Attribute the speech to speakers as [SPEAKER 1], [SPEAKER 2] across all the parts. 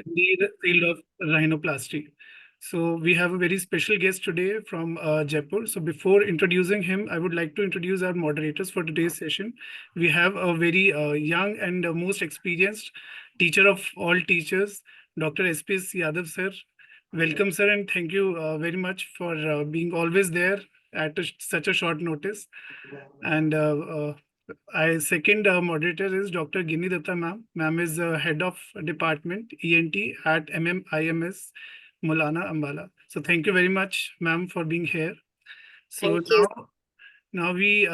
[SPEAKER 1] in the field of rhinoplasty. So we have a very special guest today from Jaipur. So before introducing him, I would like to introduce our moderators for today's session. We have a very young and most experienced teacher of all teachers, Dr. S.P.S. Yadav sir. Welcome, sir, and thank you very much for being always there at such a short notice. And I second moderator is Dr. Gini Datta ma'am. Ma'am is head of department ENT at MMIMS Mulana Ambala. So thank you very much, ma'am, for being here. So
[SPEAKER 2] Thank you.
[SPEAKER 1] now we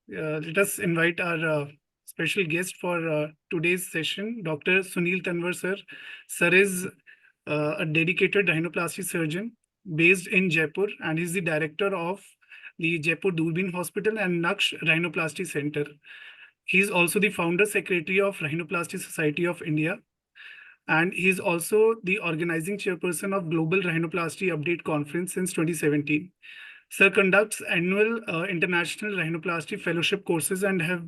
[SPEAKER 1] let us invite our special guest for today's session, Dr. Sunil Tanwar sir. Sir is a dedicated rhinoplasty surgeon based in Jaipur, and he's the director of the Jaipur Durbin Hospital and Naksh Rhinoplasty Center. He's also the founder secretary of Rhinoplasty Society of India, and he's also the organizing chairperson of Global Rhinoplasty Update Conference since 2017. Sir conducts annual international rhinoplasty fellowship courses and have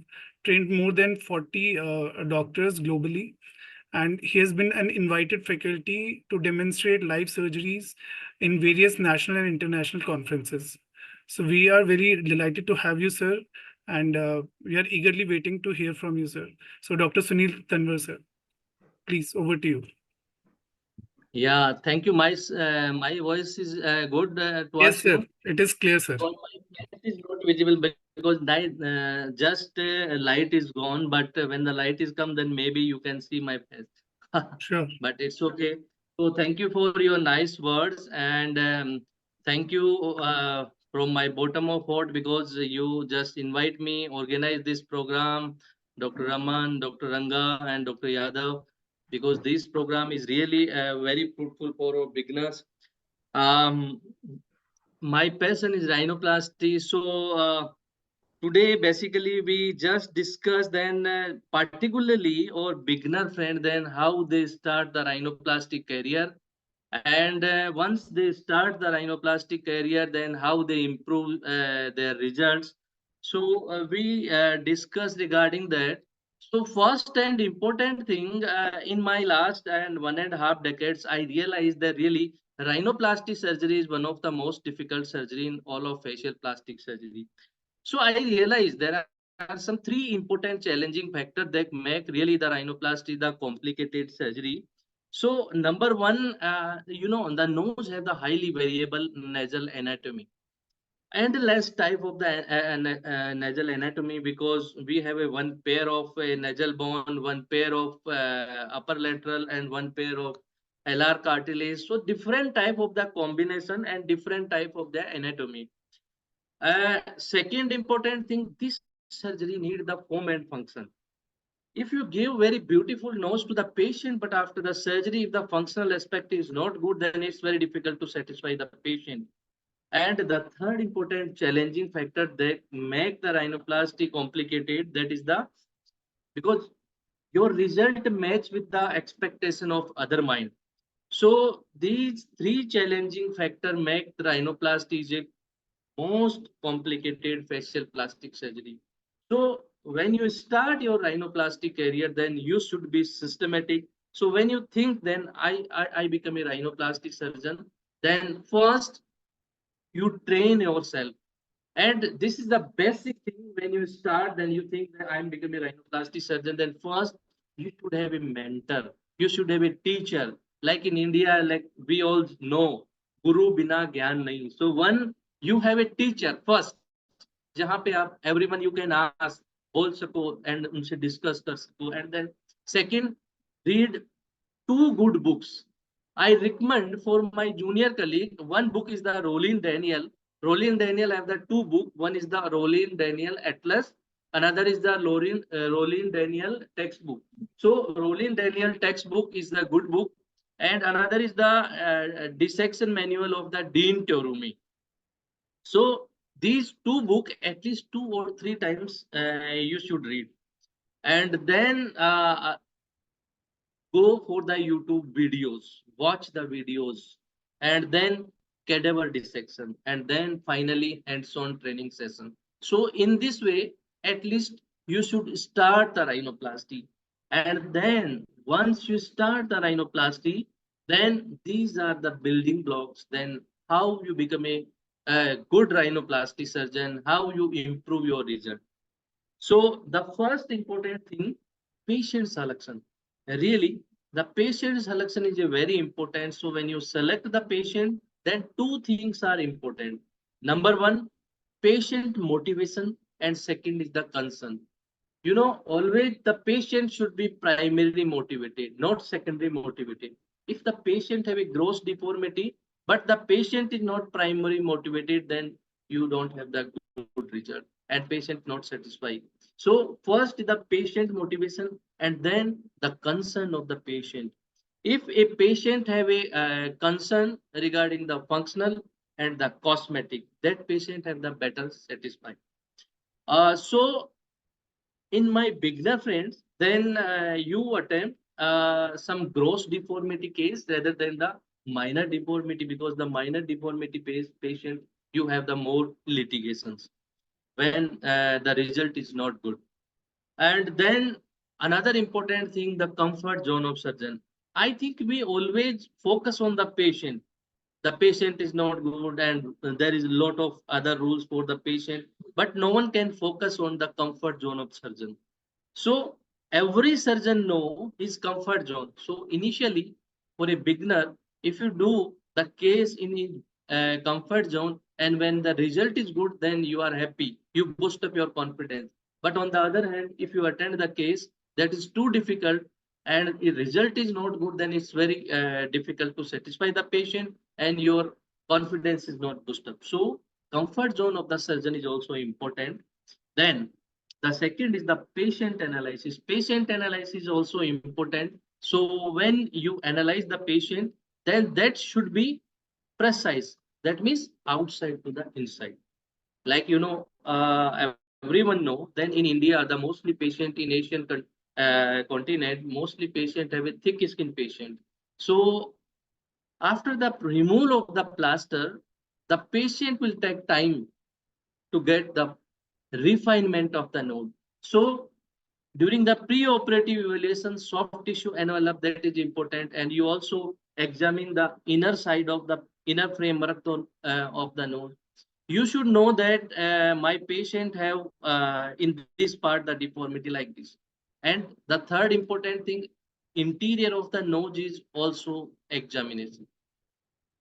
[SPEAKER 1] trained more than 40 doctors globally. And he has been an invited faculty to demonstrate live surgeries in various national and international conferences. So we are very delighted to have you, sir, and we are eagerly waiting to hear from you, sir. So Dr. Sunil Tanwar, sir, please, over to you.
[SPEAKER 3] Yeah, thank you. My voice is good
[SPEAKER 1] Yes,
[SPEAKER 3] towards
[SPEAKER 1] sir.
[SPEAKER 3] you.
[SPEAKER 1] It is clear, sir.
[SPEAKER 3] Because my face is not visible because night, just light is gone. But when the light is come, then maybe you can see my face.
[SPEAKER 1] Sure.
[SPEAKER 3] But it's okay. So thank you for your nice words, and thank you from my bottom of heart, because you just invite me, organize this program, Dr. Raman, Dr. Ranga, and Dr. Yadav, because this program is really very fruitful for our beginners. Um, my passion is rhinoplasty. So today, basically, we just discussed then, particularly our beginner friend, then how they start the rhinoplasty career. And once they start the rhinoplasty career, then how they improve their results. So we discussed regarding that. So first and important thing, in my last and 1.5 decades, I realized that really rhinoplasty surgery is one of the most difficult surgery in all of facial plastic surgery. So I realized there are some three important challenging factors that make really the rhinoplasty the complicated surgery. So number one, the nose have the highly variable nasal anatomy and less type of the nasal anatomy, because we have a one pair of nasal bone, one pair of upper lateral, and one pair of LR cartilage. So different type of the combination and different type of the anatomy. Second important thing, this surgery need the form and function. If you give very beautiful nose to the patient, but after the surgery, if the functional aspect is not good, then it's very difficult to satisfy the patient. And the third important challenging factor that make the rhinoplasty complicated, that is the because your result match with the expectation of other mind. So these three challenging factor make the rhinoplasty is a most complicated facial plastic surgery. So when you start your rhinoplasty career, then you should be systematic. So when you think, then I become a rhinoplastic surgeon, then first you train yourself. And this is the basic thing. When you start, then you think that I'm becoming a rhinoplasty surgeon. Then first, you should have a mentor. You should have a teacher. Like in India, like we all know, Guru bina gyan nahi. So one, you have a teacher first, जहाँ पे आप everyone you can ask, बोल सको and उनसे discuss कर सको. And then second, read two good books. I recommend for my junior colleague, one book is the Rolin Daniel. Rolin Daniel have the two book. One is the Rolin Daniel Atlas. Another is the Rolin Daniel textbook. So Rolin Daniel textbook is the good book. And another is the dissection manual of the Dean Torumi. So these two book at least 2 or 3 times you should read. And then go for the YouTube videos, watch the videos, and then cadaver dissection, and then finally hands-on training session. So in this way, at least you should start the rhinoplasty, and then once you start the rhinoplasty, then these are the building blocks. Then how you become a good rhinoplasty surgeon, how you improve your result. So the first important thing, patient selection. Really, the patient selection is a very important. So when you select the patient, then two things are important. Number one, patient motivation, and second is the concern. Always the patient should be primarily motivated, not secondary motivated. If the patient have a gross deformity, but the patient is not primary motivated, then you don't have the good result and patient not satisfied. So first the patient motivation and then the concern of the patient. If a patient have a concern regarding the functional and the cosmetic, that patient have the better satisfied. So in my beginner friends, then you attempt some gross deformity case rather than the minor deformity, because the minor deformity patient, you have the more litigations when the result is not good. And then another important thing, the comfort zone of surgeon. I think we always focus on the patient. The patient is not good, and there is a lot of other rules for the patient, but no one can focus on the comfort zone of surgeon. So every surgeon know his comfort zone. So initially, for a beginner, if you do the case in his comfort zone, and when the result is good, then you are happy. You boost up your confidence. But on the other hand, if you attend the case that is too difficult and the result is not good, then it's very difficult to satisfy the patient, and your confidence is not boosted up. So comfort zone of the surgeon is also important. Then the second is the patient analysis. Patient analysis is also important. So when you analyze the patient, then that should be precise. That means outside to the inside. Like everyone know. Then in India, the mostly patient in Asian continent, mostly patient have a thick skin patient. So after the removal of the plaster, the patient will take time to get the refinement of the node. So during the pre-operative evaluation, soft tissue envelope, that is important, and you also examine the inner side of the inner framework of the node. You should know that my patient have in this part the deformity like this. And the third important thing, interior of the nose is also examination.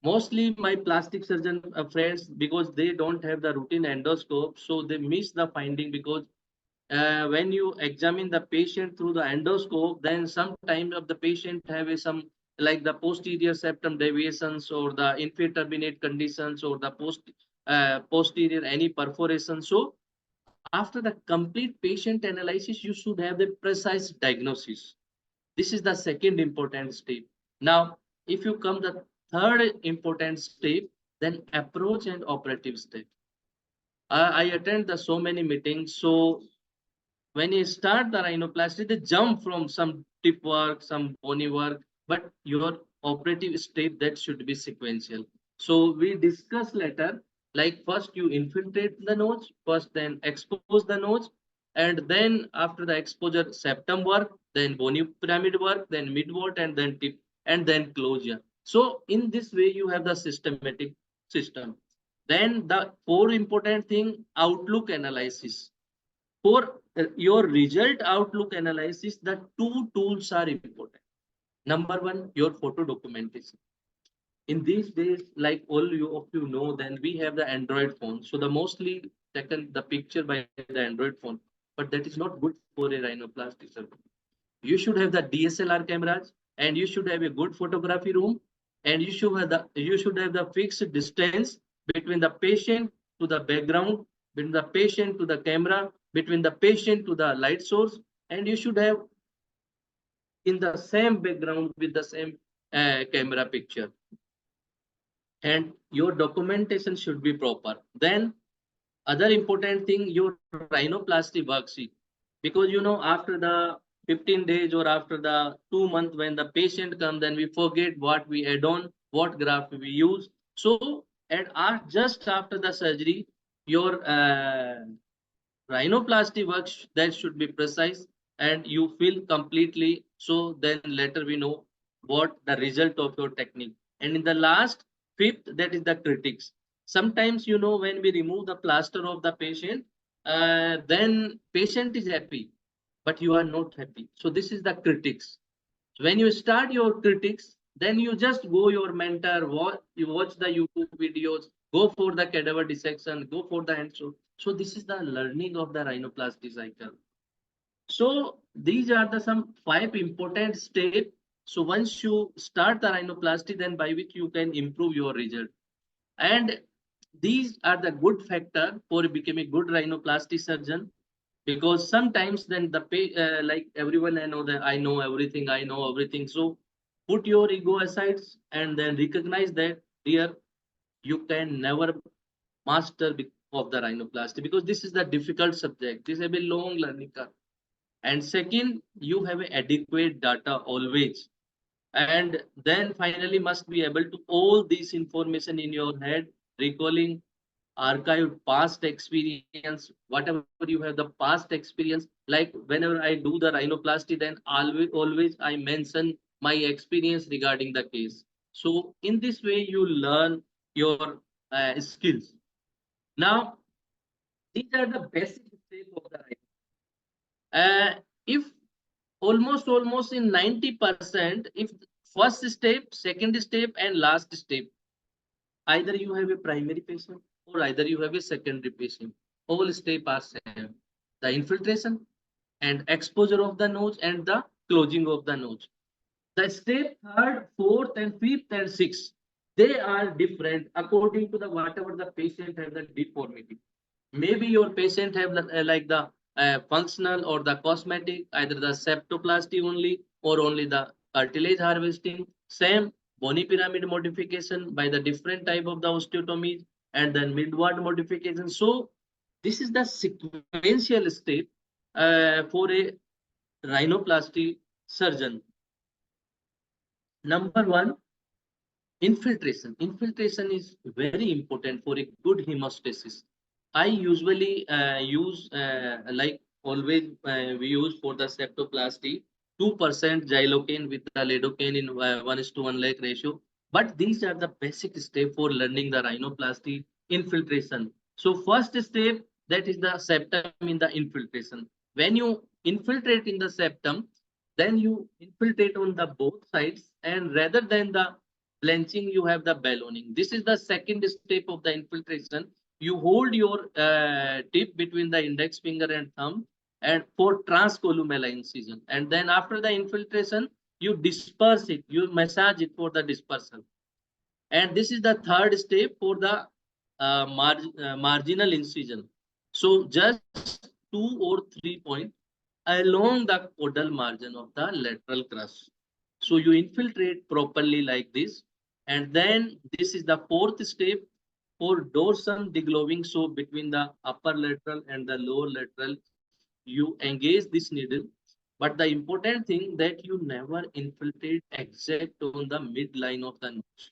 [SPEAKER 3] Mostly my plastic surgeon friends, because they don't have the routine endoscope, so they miss the finding, because when you examine the patient through the endoscope, then sometimes of the patient have some like the posterior septum deviations or the infiniturbinate conditions or the posterior any perforation. So after the complete patient analysis, you should have the precise diagnosis. This is the second important step. Now, if you come the third important step, then approach and operative step. I attend the so many meetings. So when you start the rhinoplasty, they jump from some tip work, some bony work, but your operative step that should be sequential. So we discuss later, like first you infiltrate the nodes, first then expose the nodes, and then after the exposure, septum work, then bony pyramid work, then midwort, and then tip, and then closure. So in this way, you have the systematic system. Then the four important thing, outlook analysis. For your result outlook analysis, the two tools are important. Number one, your photo documentation. In these days, like all you of you know, then we have the Android phone. So the mostly taken the picture by the Android phone, but that is not good for a rhinoplasty surgery. You should have the DSLR cameras, and you should have a good photography room, and you should have the fixed distance between the patient to the background, between the patient to the camera, between the patient to the light source, and you should have in the same background with the same camera picture, and your documentation should be proper. Then other important thing, your rhinoplasty worksheet, because after the 15 days or after the 2 months when the patient comes, then we forget what we add on, what graft we use. So just after the surgery, your rhinoplasty work that should be precise, and you feel completely. So then later we know what the result of your technique. And in the last, fifth, that is the critics. Sometimes, when we remove the plaster of the patient, then patient is happy, but you are not happy. So this is the critics. So when you start your critics, then you just go your mentor, you watch the YouTube videos, go for the cadaver dissection, go for the hand show. So this is the learning of the rhinoplasty cycle. So these are the some 5 important steps. So once you start the rhinoplasty, then by which you can improve your result. And these are the good factor for becoming a good rhinoplasty surgeon, because sometimes then like everyone I know everything, I know everything. So put your ego aside and then recognize that, dear, you can never master of the rhinoplasty, because this is the difficult subject. This is a very long learning curve. And second, you have adequate data always. And then finally must be able to all this information in your head, recalling archived past experience, whatever you have the past experience. Like whenever I do the rhinoplasty, then always I mention my experience regarding the case. So in this way you learn your skills. Now these are the basic steps of the if almost in 90%, if first step, second step, and last step, either you have a primary patient or either you have a secondary patient, all steps are same. The infiltration and exposure of the nose and the closing of the nose. The step third, fourth, and fifth and sixth, they are different according to the whatever the patient has the deformity. Maybe your patient have like the functional or the cosmetic, either the septoplasty only or only the cartilage harvesting. Same bony pyramid modification by the different type of the osteotomies, and then midward modification. So this is the sequential step for a rhinoplasty surgeon. Number one, infiltration. Infiltration is very important for a good hemostasis. I usually use, like always, we use for the septoplasty 2% xylocaine with the lidocaine in 1:1 lakh ratio. But these are the basic step for learning the rhinoplasty infiltration. So first step, that is the septum in the infiltration. When you infiltrate in the septum, then you infiltrate on the both sides, and rather than the blanching, you have the ballooning. This is the second step of the infiltration. You hold your tip between the index finger and thumb, and for transcolumella incision. And then after the infiltration, you disperse it, you massage it for the dispersal. And this is the third step for the marginal incision. So just 2 or 3 points along the caudal margin of the lateral crus. So you infiltrate properly like this. And then this is the fourth step for dorsum deglobing. So between the upper lateral and the lower lateral, you engage this needle. But the important thing that you never infiltrate exact on the midline of the nose.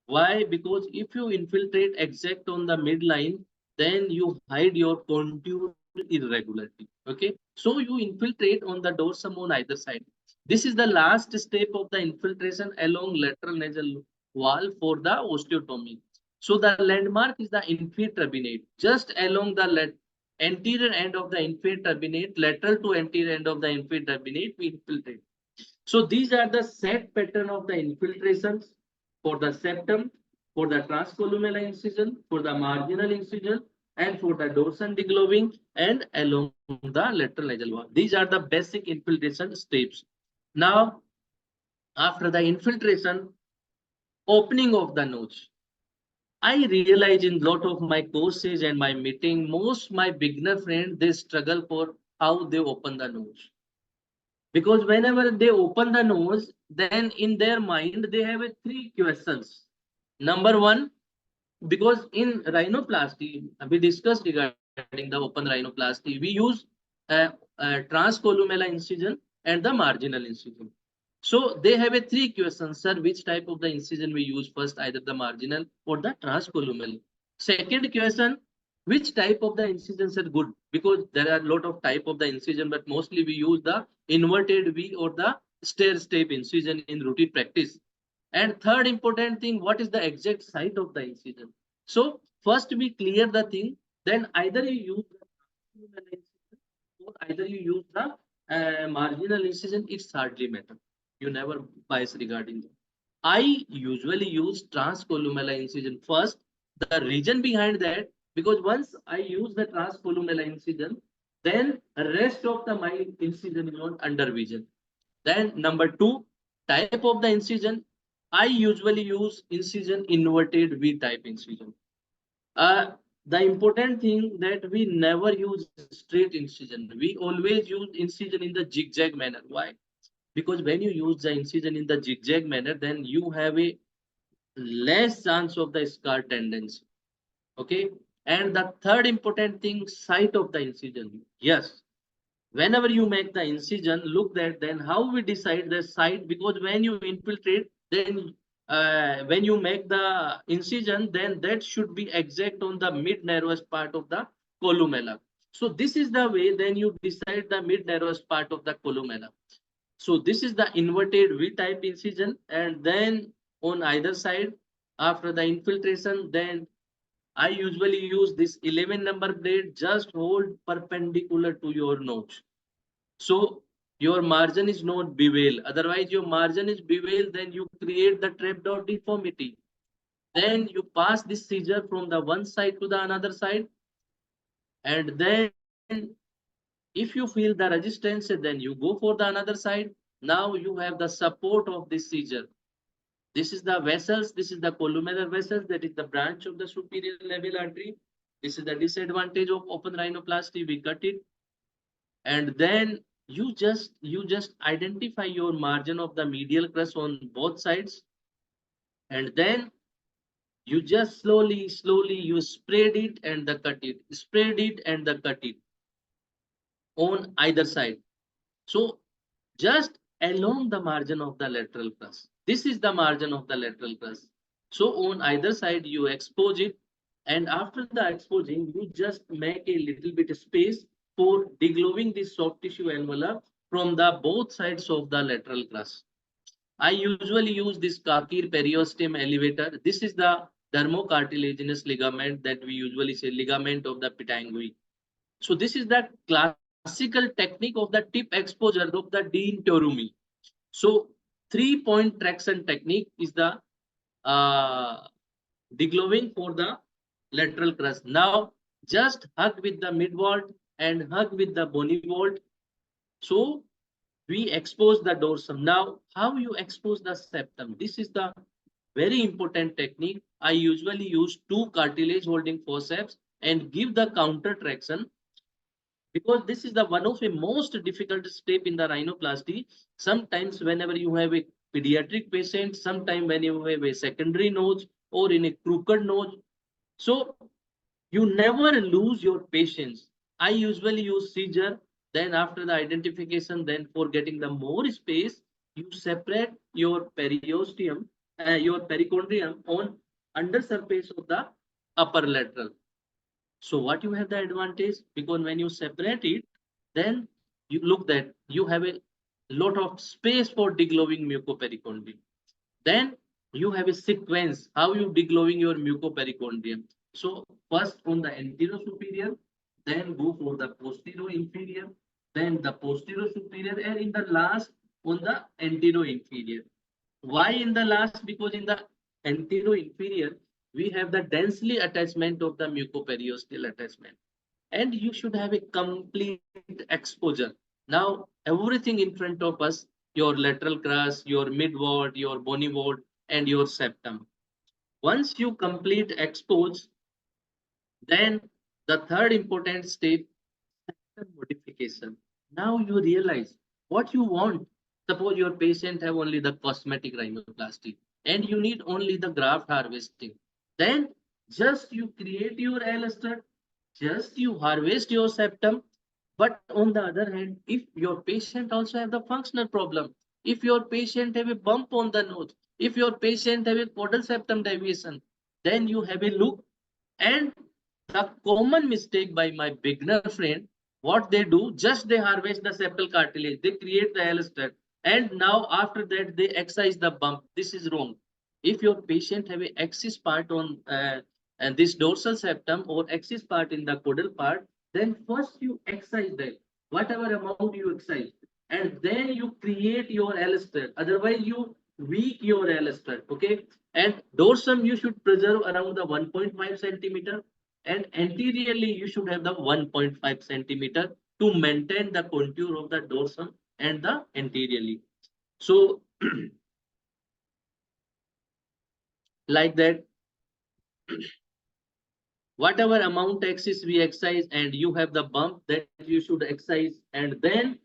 [SPEAKER 3] Why? Because if you infiltrate exact on the midline, then you hide your contour irregularity. Okay, so you infiltrate on the dorsum on either side. This is the last step of the infiltration along lateral nasal wall for the osteotomy. So the landmark is the inferior turbinate, just along the anterior end of the inferior turbinate, lateral to anterior end of the inferior turbinate, we infiltrate. So these are the set pattern of the infiltrations for the septum, for the transcolumella incision, for the marginal incision, and for the dorsum deglobing and along the lateral nasal wall. These are the basic infiltration steps. Now, after the infiltration, opening of the nose. I realize in lot of my courses and my meeting, most my beginner friends, they struggle for how they open the nose. Because whenever they open the nose, then in their mind, they have 3 questions. Number one, because in rhinoplasty, we discussed regarding the open rhinoplasty, we use transcolumella incision and the marginal incision. So they have 3 questions, sir, which type of the incision we use first, either the marginal or the transcolumella. Second question, Which type of the incisions are good? Because there are a lot of type of the incision, but mostly we use the inverted V or the stair step incision in routine practice. And third important thing, what is the exact site of the incision? So first we clear the thing, then either you use the incision or either you use the marginal incision. It's hardly matter. You never bias regarding that. I usually use transcolumella incision first. The reason behind that, because once I use the transcolumella incision, then rest of the my incision is on under vision. Then number two, type of the incision. I usually use incision inverted V type incision. Uh, the important thing that we never use straight incision. We always use incision in the zigzag manner. Why? Because when you use the incision in the zigzag manner, then you have a less chance of the scar tendency. Okay. And the third important thing, site of the incision. Yes, whenever you make the incision, look at then how we decide the site, because when you infiltrate, then when you make the incision, then that should be exact on the mid narrowest part of the columella. So this is the way then you decide the mid narrowest part of the columella. So this is the inverted V type incision, and then on either side, after the infiltration, then I usually use this 11 number blade, just hold perpendicular to your nose. So your margin is not bevel. Otherwise, your margin is bevel, then you create the trapdoor deformity. Then you pass this scissor from the one side to the another side, and then if you feel the resistance, then you go for the another side. Now you have the support of this scissor. This is the vessels. This is the columnar vessels. That is the branch of the superior labial artery. This is the disadvantage of open rhinoplasty. We cut it, and then you just identify your margin of the medial crest on both sides, and then you just slowly you spread it and the cut it, spread it and the cut it on either side. So just along the margin of the lateral crest, this is the margin of the lateral crest. So on either side you expose it, and after the exposing you just make a little bit of space for degloving this soft tissue envelope from the both sides of the lateral crest. I usually use this Kakir periosteum elevator. This is the dermocartilaginous ligament that we usually say ligament of the pitangui. So this is the classical technique of the tip exposure of the deintorumi. So 3-point traction technique is the uh, degloving for the lateral crest. Now just hug with the mid vault and hug with the bony vault. So we expose the dorsum. Now how you expose the septum? This is the very important technique. I usually use two cartilage holding forceps and give the counter traction, because this is the one of the most difficult step in the rhinoplasty. Sometimes whenever you have a pediatric patient, sometimes when you have a secondary nose or in a crooked nose, so you never lose your patience. I usually use seizure. Then after the identification, then for getting the more space, you separate your periosteum, your perichondrium on under surface of the upper lateral. So what you have the advantage, because when you separate it, then you look that you have a lot of space for degloving mucoperichondrium. Then you have a sequence how you degloving your mucoperichondrium. So first on the anterior superior, then go for the posterior inferior, then the posterior superior, and in the last on the anterior inferior. Why in the last? Because in the anterior inferior, we have the densely attachment of the mucoperiosteal attachment. And you should have a complete exposure. Now, everything in front of us, your lateral crest, your mid ward, your bony ward, and your septum. Once you complete expose, then the third important step, modification. Now you realize what you want. Suppose your patient have only the cosmetic rhinoplasty and you need only the graft harvesting. Then just you create your elaster, just you harvest your septum. But on the other hand, if your patient also have the functional problem, if your patient have a bump on the nose, if your patient have a caudal septum deviation, then you have a look, and The common mistake by my beginner friend, what they do, just they harvest the septal cartilage, they create the L-stud, and now after that they excise the bump. This is wrong. If your patient have a axis part on and this dorsal septum or axis part in the caudal part, then first you excise that, whatever amount you excise, and then you create your L-stud. Otherwise, you weak your L-stud. Okay, and dorsum you should preserve around the 1.5 centimeter, and anteriorly you should have the 1.5 centimeter to maintain the contour of the dorsum and the anteriorly. So like that, whatever amount axis we excise and you have the bump that you should excise, and then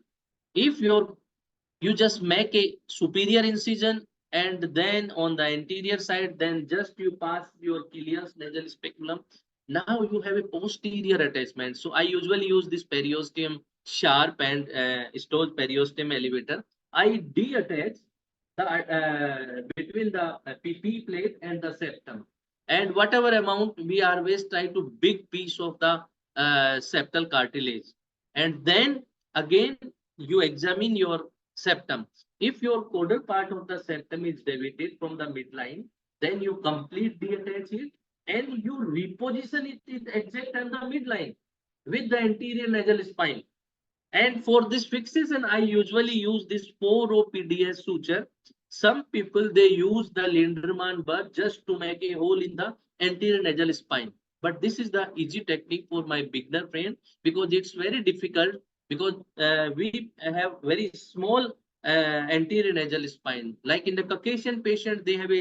[SPEAKER 3] if you just make a superior incision, and then on the anterior side, then just you pass your Killian's nasal speculum. Now you have a posterior attachment. So I usually use this periosteum sharp and Stoll periosteum elevator. I detach the between the PP plate and the septum. And whatever amount we always try to big piece of the septal cartilage. And then again, you examine your septum. If your caudal part of the septum is deviated from the midline, then you complete detach it and you reposition it in exact on the midline with the anterior nasal spine. And for this fixation, I usually use this 4 PDS suture. Some people they use the Linderman bar just to make a hole in the anterior nasal spine. But this is the easy technique for my beginner friend because it's very difficult because we have very small anterior nasal spine. Like in the Caucasian patient, they have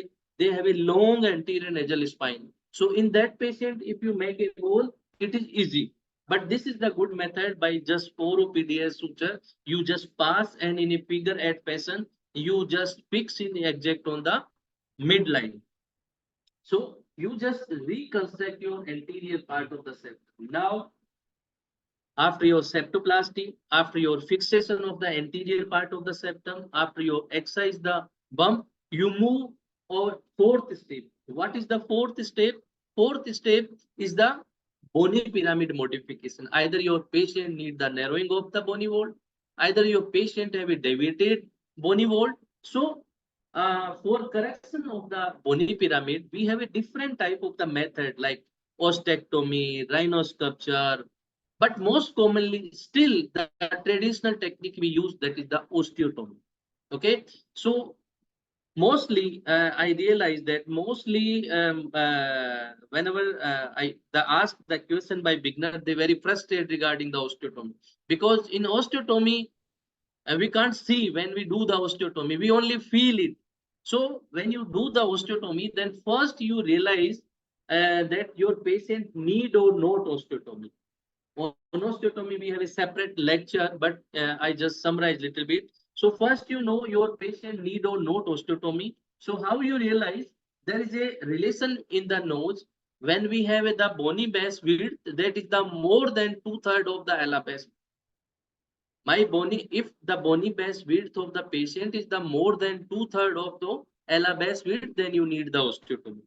[SPEAKER 3] a long anterior nasal spine. So in that patient, if you make a hole, it is easy. But this is the good method by just 4 suture. You just pass and in a figure eight fashion, you just fix in exact on the midline. So you just reconstruct your anterior part of the septum. Now, after your septoplasty, after your fixation of the anterior part of the septum, after you excise the bump, you move or fourth step. What is the fourth step? Fourth step is the bony pyramid modification. Either your patient need the narrowing of the bony wall, either your patient have a deviated bony wall. So for correction of the bony pyramid, we have a different type of the method like ostectomy, rhinosculpture, but most commonly, still the traditional technique we use, that is the osteotomy. Okay, so mostly I realize that mostly whenever I the ask the question by beginner, they very frustrated regarding the osteotomy because in osteotomy we can't see when we do the osteotomy, we only feel it. So when you do the osteotomy, then first you realize that your patient need or not osteotomy. On osteotomy, we have a separate lecture, but I just summarize a little bit. So first, you know your patient need or not osteotomy. So how you realize there is a relation in the nose when we have the bony base width that is the more than 2/3 of the ala base. My bony, if the bony base width of the patient is the more than 2/3 of the ala base width, then you need the osteotomy.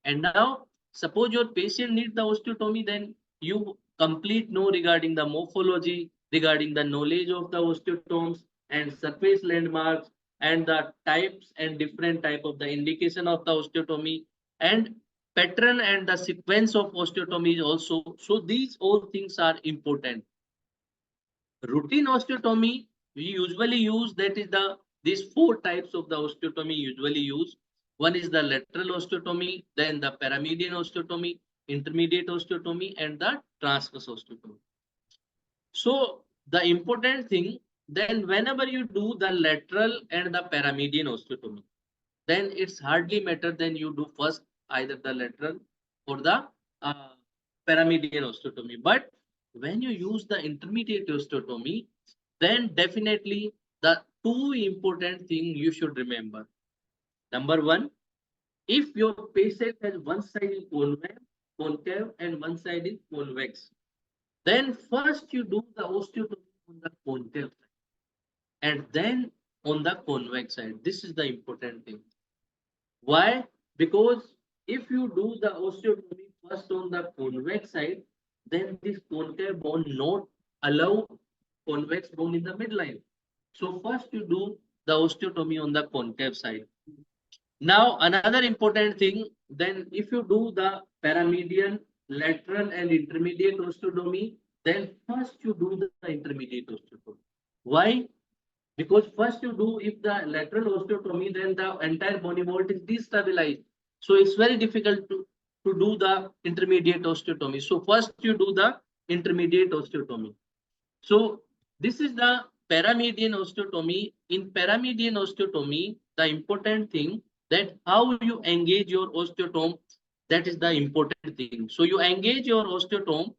[SPEAKER 3] And now, suppose your patient needs the osteotomy, then you complete know regarding the morphology, regarding the knowledge of the osteotomes and surface landmarks and the types and different type of the indication of the osteotomy and pattern and the sequence of osteotomy is also. So these all things are important. Routine osteotomy we usually use, that is the these 4 types of the osteotomy usually use. One is the lateral osteotomy, then the paramedian osteotomy, intermediate osteotomy, and the transverse osteotomy. So the important thing, then whenever you do the lateral and the paramedian osteotomy, then it's hardly matter than you do first either the lateral or the uh, paramedian osteotomy. But when you use the intermediate osteotomy, then definitely the 2 important thing you should remember. Number 1, if your patient has one side is concave and one side is convex, then first you do the osteotomy on the concave side and then on the convex side. This is the important thing. Why? Because if you do the osteotomy first on the convex side, then this concave bone not allow convex bone in the midline. So first you do the osteotomy on the concave side. Now another important thing, then if you do the paramedian, lateral and intermediate osteotomy, then first you do the intermediate osteotomy. Why? Because first you do, if the lateral osteotomy, then the entire bony vault is destabilized. So it's very difficult to do the intermediate osteotomy. So first you do the intermediate osteotomy. So this is the paramedian osteotomy. In paramedian osteotomy, the important thing that how you engage your osteotome, that is the important thing. So you engage your osteotome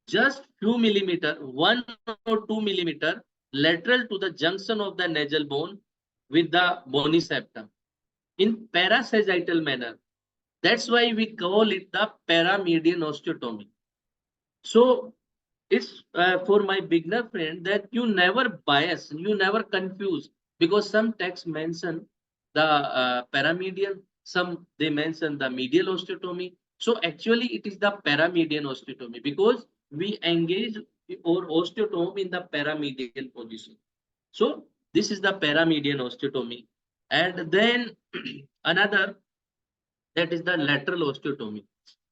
[SPEAKER 3] just few millimeter, 1 or 2 millimeter lateral to the junction of the nasal bone with the bony septum in parasagittal manner. That's why we call it the paramedian osteotomy. So it's for my beginner friend that you never bias, you never confuse, because some texts mention the paramedian, some they mention the medial osteotomy. So actually it is the paramedian osteotomy because we engage our osteotome in the paramedial position. So this is the paramedian osteotomy. And then another, that is the lateral osteotomy.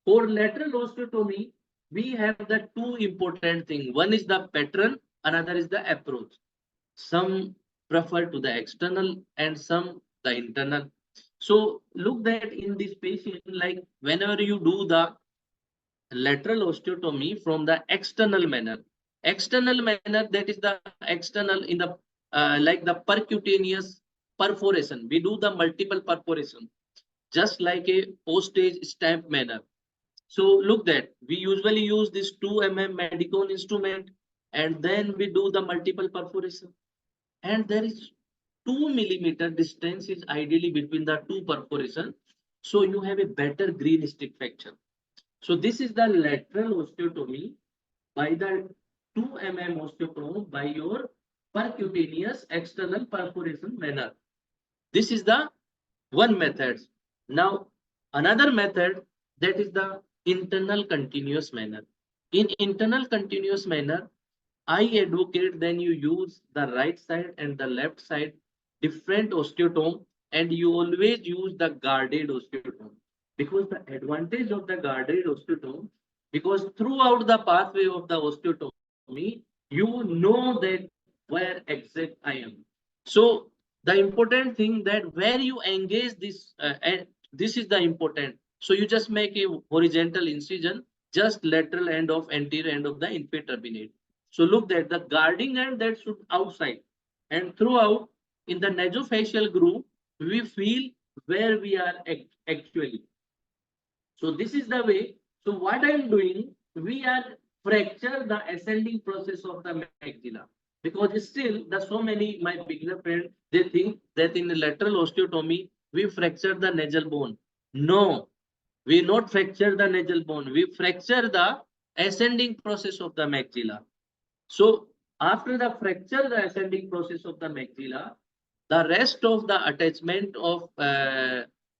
[SPEAKER 3] For lateral osteotomy, we have the two important things. One is the pattern, another is the approach. Some prefer to the external and some the internal. So look that in this patient, like whenever you do the lateral osteotomy from the external manner, that is the external in the like the percutaneous perforation. We do the multiple perforation just like a postage stamp manner. So look that we usually use this 2 mm Medicone instrument, and then we do the multiple perforation. And there is 2 millimeter distance is ideally between the two perforation. So you have a better green stick fracture. So this is the lateral osteotomy by the 2 mm osteotome by your percutaneous external perforation manner. This is the one method. Now, another method, that is the internal continuous manner. In internal continuous manner, I advocate then you use the right side and the left side different osteotome, and you always use the guarded osteotome, because the advantage of the guarded osteotome, because throughout the pathway of the osteotomy you know that where exact I am. So the important thing that where you engage this and this is the important. So you just make a horizontal incision just lateral end of anterior end of the infraturbinate. So look that the guarding end that should outside, and throughout in the nasofacial groove we feel where we are actually. So this is the way. So what I am doing, we are fracture the ascending process of the maxilla, because still the so many my beginner friend they think that in the lateral osteotomy we fracture the nasal bone. No, we not fracture the nasal bone. We fracture the ascending process of the maxilla. So after the fracture, the ascending process of the maxilla, the rest of the attachment of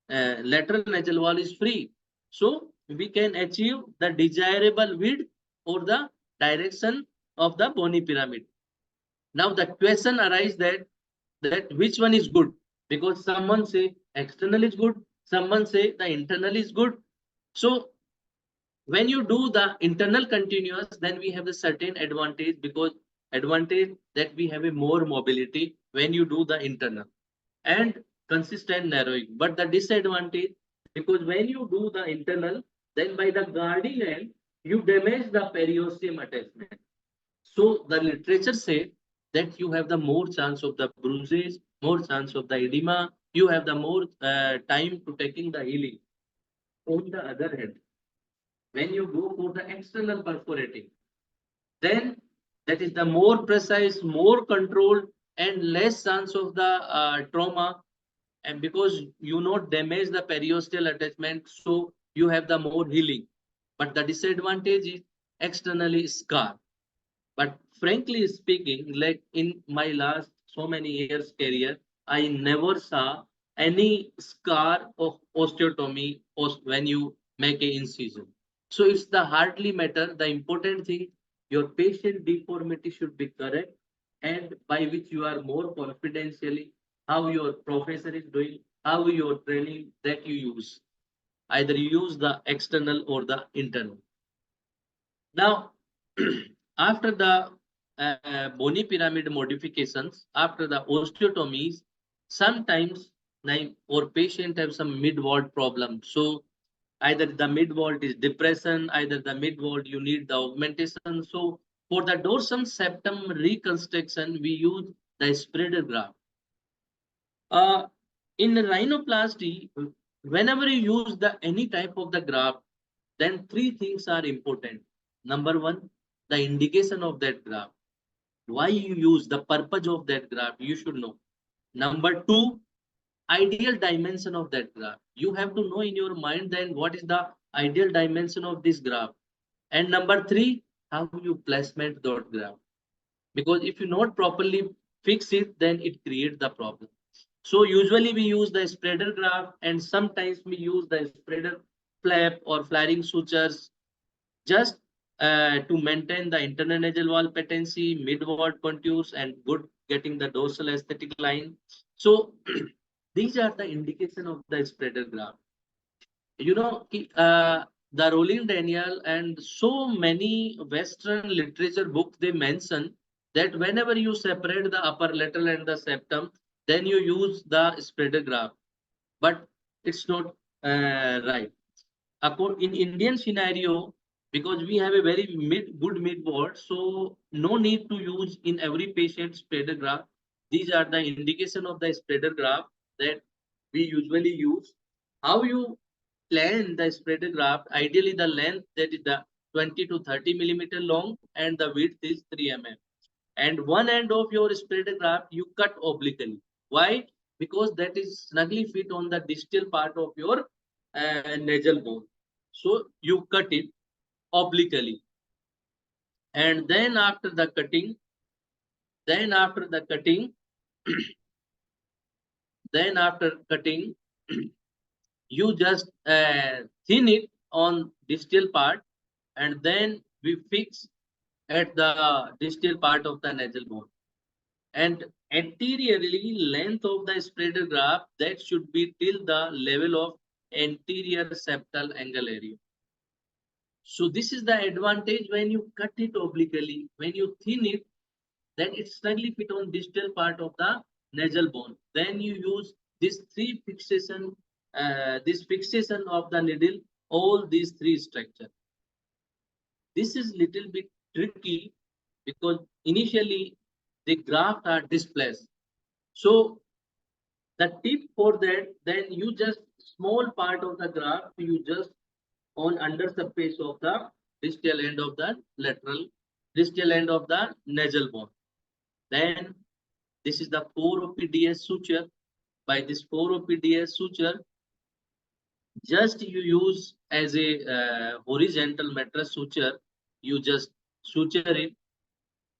[SPEAKER 3] lateral nasal wall is free. So we can achieve the desirable width or the direction of the bony pyramid. Now the question arises that which one is good, because someone say external is good, someone say the internal is good. So when you do the internal continuous, then we have the certain advantage, because advantage that we have a more mobility when you do the internal and consistent narrowing. But the disadvantage, because when you do the internal, then by the guarding end you damage the periosteum attachment. So the literature say that you have the more chance of the bruises, more chance of the edema, you have the more time to taking the healing. On the other hand, when you go for the external perforating, then that is the more precise, more controlled, and less chance of the trauma. And because you not damage the periosteal attachment, so you have the more healing. But the disadvantage is externally scar. But frankly speaking, like in my last so many years career, I never saw any scar of osteotomy when you make a incision. So it's the hardly matter. The important thing, your patient deformity should be correct, and by which you are more confidentially how your professor is doing, how your training that you use. Either you use the external or the internal. Now, after the bony pyramid modifications, after the osteotomies, sometimes or patient have some mid-wall problem. So either the mid-wall is depression, either the mid-wall you need the augmentation. So for the dorsum septum reconstruction, we use the spreader graft. Uh, in rhinoplasty, whenever you use the any type of the graft, then three things are important. Number one, the indication of that graft. Why you use the purpose of that graft, you should know. Number two, ideal dimension of that graft. You have to know in your mind then what is the ideal dimension of this graft. And number three, how you placement that graft. Because if you not properly fix it, then it creates the problem. So usually we use the spreader graft, and sometimes we use the spreader flap or flaring sutures just to maintain the internal nasal wall patency, mid-wall contours, and good getting the dorsal aesthetic line. So these are the indication of the spreader graft. You know, the Rolling Daniel and so many Western literature books, they mention that whenever you separate the upper lateral and the septum, then you use the spreader graft. But it's not right. In Indian scenario, because we have a very good mid ward, so no need to use in every patient spreader graft. These are the indication of the spreader graft that we usually use. How you plan the spreader graft? Ideally, the length that is the 20 to 30 millimeter long, and the width is 3 mm. And one end of your spreader graft you cut obliquely. Why? Because that is snugly fit on the distal part of your nasal bone. So you cut it obliquely, and then after the cutting, then after cutting, you just thin it on distal part, and then we fix at the distal part of the nasal bone. And anteriorly, length of the spreader graft that should be till the level of anterior septal angle area. So this is the advantage when you cut it obliquely. When you thin it, then it snugly fit on distal part of the nasal bone. Then you use this fixation of the needle, all these three structure. This is little bit tricky because initially the graft are displaced. So the tip for that, then you just small part of the graft, you just on under surface of the distal end of the lateral, distal end of the nasal bone. Then this is the 4-OPDS suture. By this 4-OPDS suture, just you use as a horizontal mattress suture, you just suture it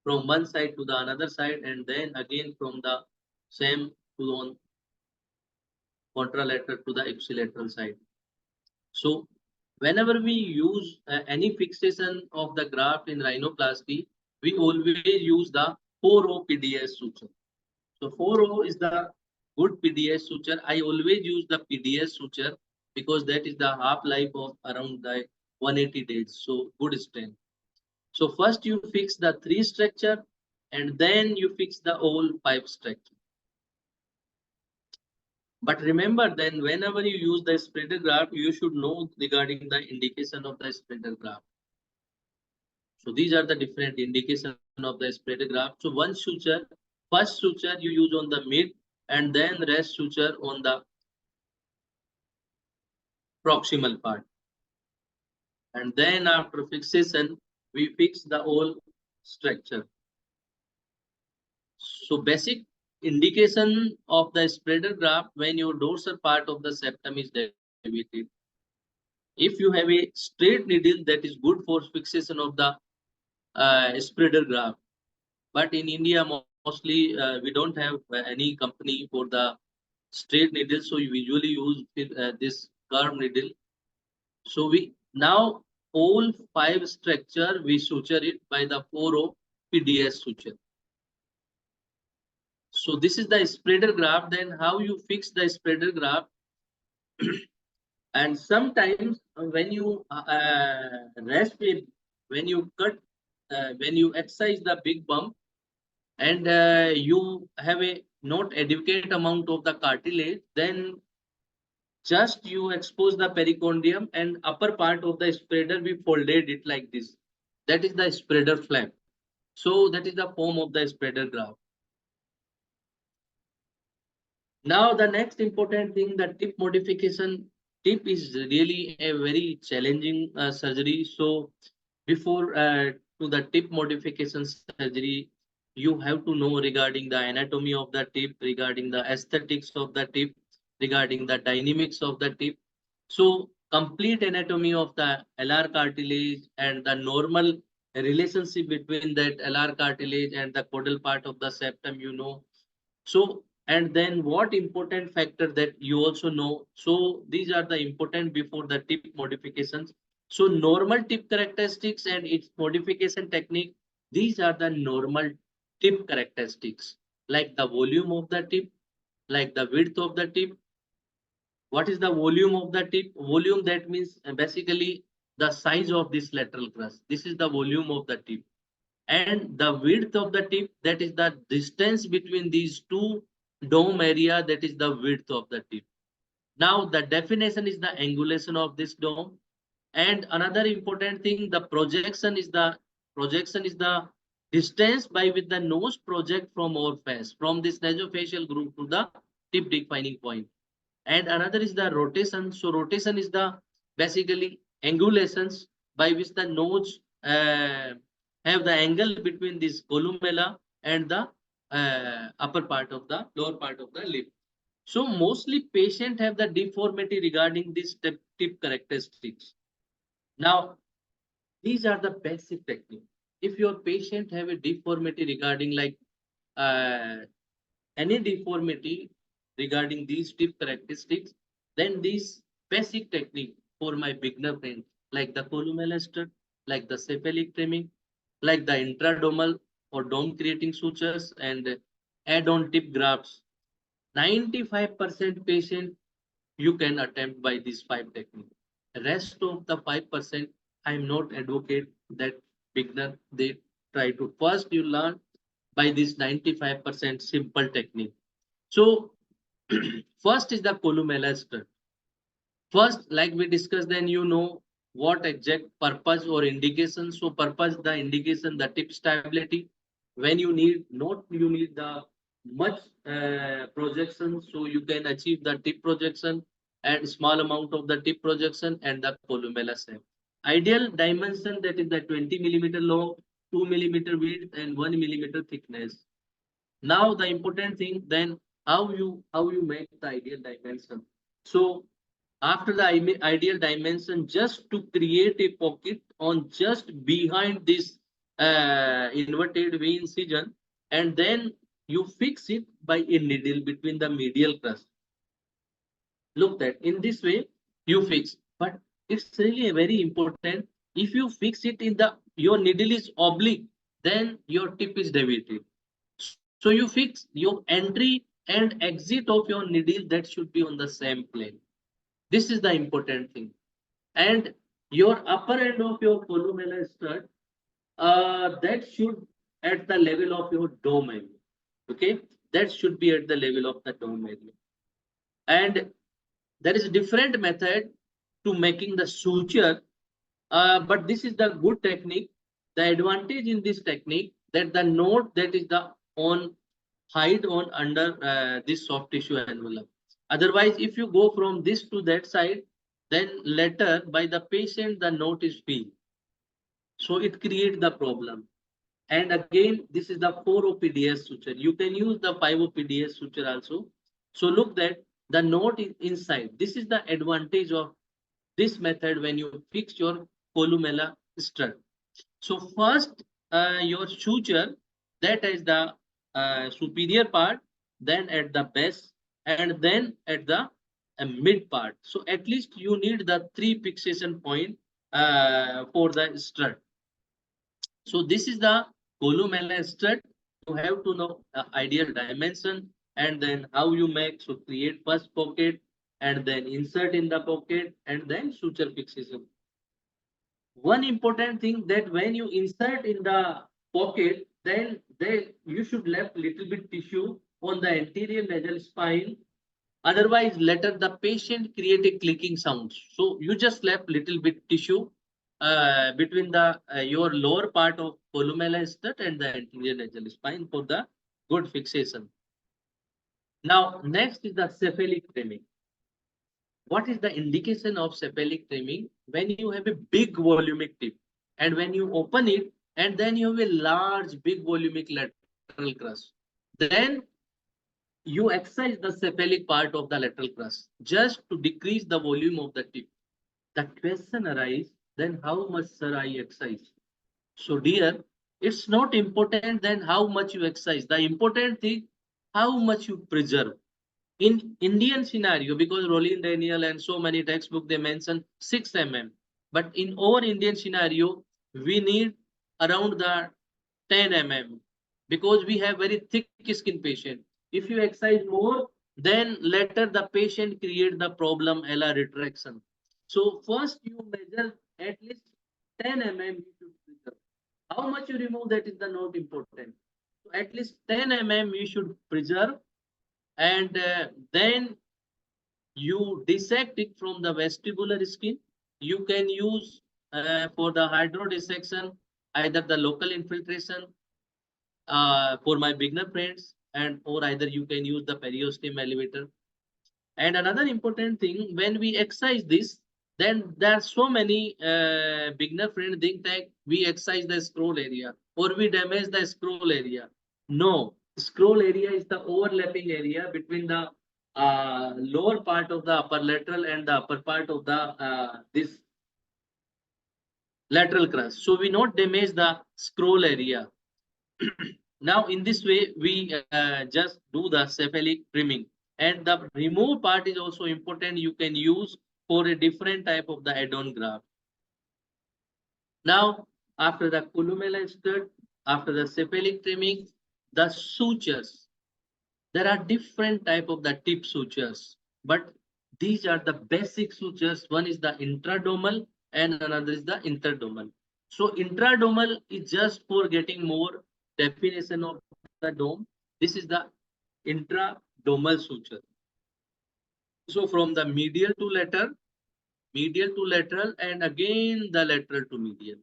[SPEAKER 3] from one side to the another side, and then again from the same to on contralateral to the ipsilateral side. So whenever we use any fixation of the graft in rhinoplasty, we always use the 4-OPDS suture. So 4O is the good PDS suture. I always use the PDS suture because that is the half life of around the 180 days. So good strength. So first you fix the 3 structure, and then you fix the whole 5 structure. But remember, then whenever you use the spreader graft, you should know regarding the indication of the spreader graft. So these are the different indication of the spreader graft. So one suture, first suture you use on the mid, and then rest suture on the proximal part. And then after fixation, we fix the whole structure. So basic indication of the spreader graft when your dorsal part of the septum is deviated. If you have a straight needle, that is good for fixation of the spreader graft. But in India, mostly we don't have any company for the straight needle, so we usually use this curved needle. So we now all 5 structure we suture it by the 4 of PDS suture. So this is the spreader graft. Then how you fix the spreader graft? And sometimes when you rest it, when you cut, when you excise the big bump, and you have a not adequate amount of the cartilage, then just you expose the pericardium and upper part of the spreader, we folded it like this. That is the spreader flap. So that is the form of the spreader graft. Now the next important thing, the tip modification. Tip is really a very challenging surgery. So before to the tip modification surgery, you have to know regarding the anatomy of the tip, regarding the aesthetics of the tip, regarding the dynamics of the tip. So complete anatomy of the LR cartilage and the normal relationship between that LR cartilage and the caudal part of the septum, you know. So, and then what important factor that you also know. So these are the important before the tip modifications. So normal tip characteristics and its modification technique, these are the normal tip characteristics, like the volume of the tip, like the width of the tip. What is the volume of the tip? Volume, that means basically the size of this lateral crust. This is the volume of the tip. And the width of the tip, that is the distance between these two dome area, that is the width of the tip. Now the definition is the angulation of this dome. And another important thing, the projection is the distance by which the nose project from our face, from this nasofacial groove to the tip defining point. And another is the rotation. So rotation is the basically angulations by which the nodes have the angle between this columella and the upper part of the lower part of the lip. So mostly patient have the deformity regarding these tip characteristics. Now these are the basic technique. If your patient have a deformity regarding like uh, any deformity regarding these tip characteristics, then these basic technique for my beginner friend, like the columella strut, like the cephalic trimming, like the intradomal or dome creating sutures, and add-on tip grafts. 95% patient you can attempt by these 5 techniques. Rest of the 5%, I'm not advocate that beginner they try to first you learn by this 95% simple technique. So first is the columella strut. First, like we discussed, then you know what exact purpose or indication. So purpose, the indication, the tip stability. When you need, not you need the much projection, so you can achieve the tip projection and small amount of the tip projection and the columella shape. Ideal dimension, that is the 20 millimeter long, 2 millimeter width and 1 millimeter thickness. Now the important thing, then how you make the ideal dimension. So after the ideal dimension, just to create a pocket on just behind this inverted V incision, and then you fix it by a needle between the medial crust. Look that in this way you fix, but it's really very important. If you fix it in the your needle is oblique, then your tip is deviated. So you fix your entry and exit of your needle, that should be on the same plane. This is the important thing. And your upper end of your columella strut, that should at the level of your dome area. Okay, that should be at the level of the dome area. And there is a different method to making the suture, but this is the good technique. The advantage in this technique, that the node that is the on hide on under this soft tissue envelope. Otherwise, if you go from this to that side, then later by the patient the node is feel. So it creates the problem. And again, this is the 4-OPDS suture. You can use the 5-OPDS suture also. So look that the node is inside. This is the advantage of this method when you fix your columella strut. So first, your suture, that is the superior part, then at the base, and then at the mid part. So at least you need the 3 fixation point for the strut. So this is the columella strut. You have to know the ideal dimension and then how you make. So create first pocket and then insert in the pocket and then suture fixation. One important thing that when you insert in the pocket, then you should left little bit tissue on the anterior nasal spine. Otherwise, later the patient create a clicking sound. So you just left little bit tissue between the your lower part of columella strut and the anterior nasal spine for the good fixation. Now, next is the cephalic trimming. What is the indication of cephalic trimming? When you have a big volumic tip and when you open it and then you have a large, big volumic lateral crus, then you excise the cephalic part of the lateral crus just to decrease the volume of the tip. The question arises, then how much, sir, I excise? So, dear, it's not important then how much you excise. The important thing, how much you preserve. In Indian scenario, because Rollin Daniel and so many textbook they mention 6 mm, but in our Indian scenario, we need around the 10 mm because we have very thick skin patient. If you excise more, then later the patient create the problem ala retraction. So first you measure at least 10 mm you should preserve. How much you remove that is the not important. So at least 10 mm you should preserve and then you dissect it from the vestibular skin. You can use for the hydro dissection either the local infiltration for my beginner friends and or either you can use the periosteum elevator. And another important thing, when we exercise this, then there are so many beginner friends think that we exercise the scroll area or we damage the scroll area. No, scroll area is the overlapping area between the lower part of the upper lateral and the upper part of the this lateral crus. So we not damage the scroll area. Now, in this way, we just do the cephalic trimming. And the remove part is also important. You can use for a different type of the add-on graft. Now, after the columella strut, after the cephalic trimming, the sutures. There are different type of the tip sutures, but these are the basic sutures. One is the intradermal and another is the interdermal. So intradermal is just for getting more definition of the dome. This is the intradermal suture. So from the medial to lateral, and again the lateral to medial.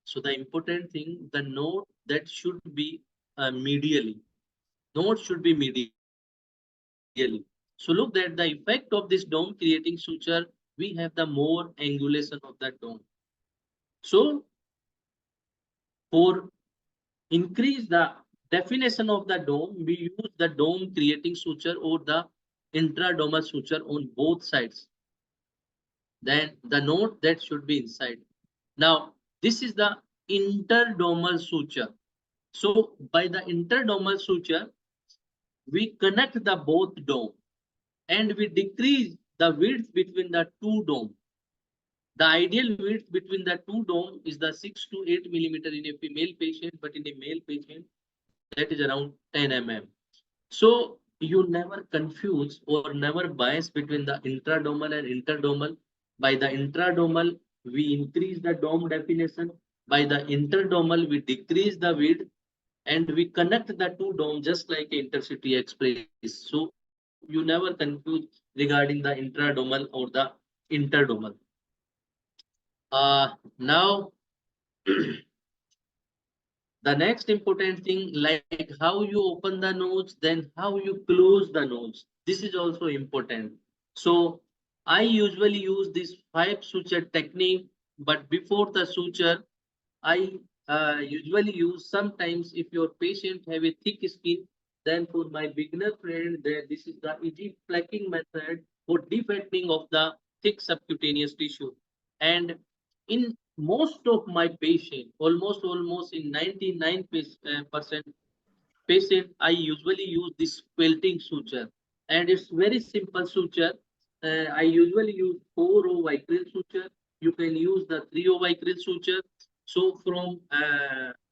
[SPEAKER 3] So the important thing, the node that should be medially. Node should be medially. So look that the effect of this dome creating suture, we have the more angulation of that dome. So for increase the definition of the dome, we use the dome creating suture or the intradermal suture on both sides. Then the node that should be inside. Now, this is the interdermal suture. So by the interdermal suture, we connect the both dome and we decrease the width between the two dome. The ideal width between the two dome is the 6 to 8 millimeter in a female patient, but in a male patient, that is around 10 mm. So you never confuse or never bias between the intradermal and interdermal. By the intradermal, we increase the dome definition. By the interdermal, we decrease the width and we connect the two dome just like intercity express. So you never confuse regarding the intradermal or the interdermal. Now the next important thing, like how you open the nodes, then how you close the nodes. This is also important. So I usually use this 5 suture technique, but before the suture, I usually use sometimes if your patient have a thick skin, then for my beginner friend, there this is the easy plucking method for defattening of the thick subcutaneous tissue. And in most of my patient, almost in 99% patient, I usually use this quilting suture, and it's very simple suture. I usually use 4 row vicryl suture you can use the 3O vicryl suture. So from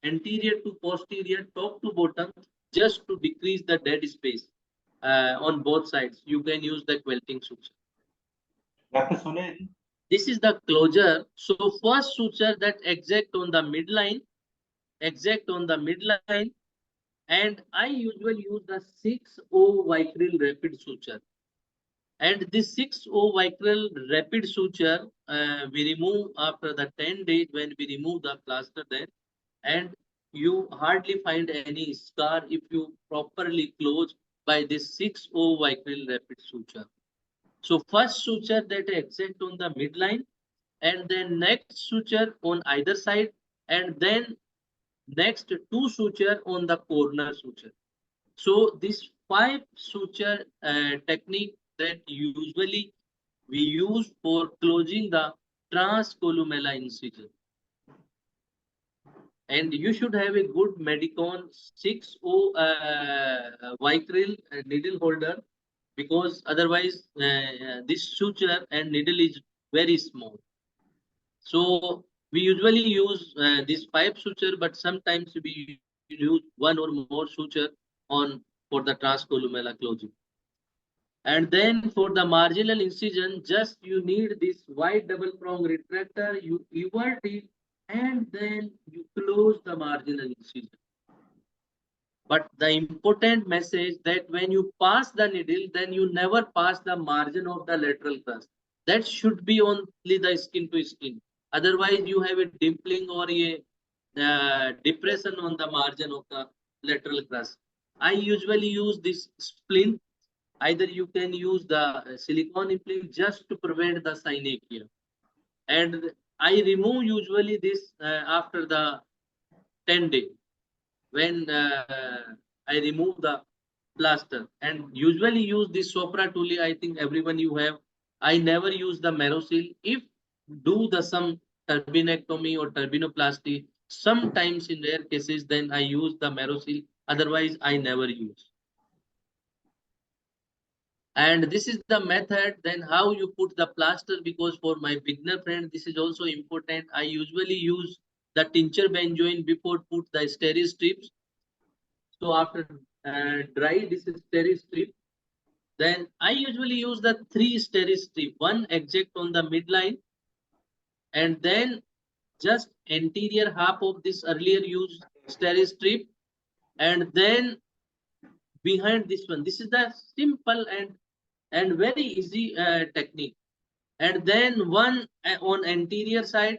[SPEAKER 3] anterior to posterior, top to bottom, just to decrease the dead space on both sides, you can use the quelting suture.
[SPEAKER 2] Dr. Sunil,
[SPEAKER 3] This is the closure. So first suture that exact on the midline, and I usually use the 6O vicryl rapid suture. And this 6O vicryl rapid suture, we remove after the 10 days when we remove the plaster then, and you hardly find any scar if you properly close by this 6O vicryl rapid suture. So first suture that exact on the midline, and then next suture on either side, and then next two suture on the corner suture. So this 5 suture technique that usually we use for closing the transcolumella incision. And you should have a good Medicon 6O vicryl needle holder, because otherwise this suture and needle is very small. So we usually use this 5 suture, but sometimes we use one or more suture on for the transcolumella closing. And then for the marginal incision, just you need this wide double prong retractor, you invert it, and then you close the marginal incision. But the important message that when you pass the needle, then you never pass the margin of the lateral crust. That should be only the skin to skin. Otherwise, you have a dimpling or a depression on the margin of the lateral crust. I usually use this splint. Either you can use the silicone implant just to prevent the synechia. And I remove usually this after the 10 day when I remove the plaster, and usually use this Sopra Tuli. I think everyone you have. I never use the Merosil. If do the some turbinectomy or turbinoplasty, sometimes in rare cases, then I use the Merosil. Otherwise, I never use. And this is the method, then how you put the plaster, because for my beginner friend this is also important. I usually use the tincture benzoin before put the steri strips. So after dry this steri strip, then I usually use the 3 steri strip, one exact on the midline, and then just anterior half of this earlier used steri strip, and then behind this one. This is the simple and very easy technique. And then one on anterior side,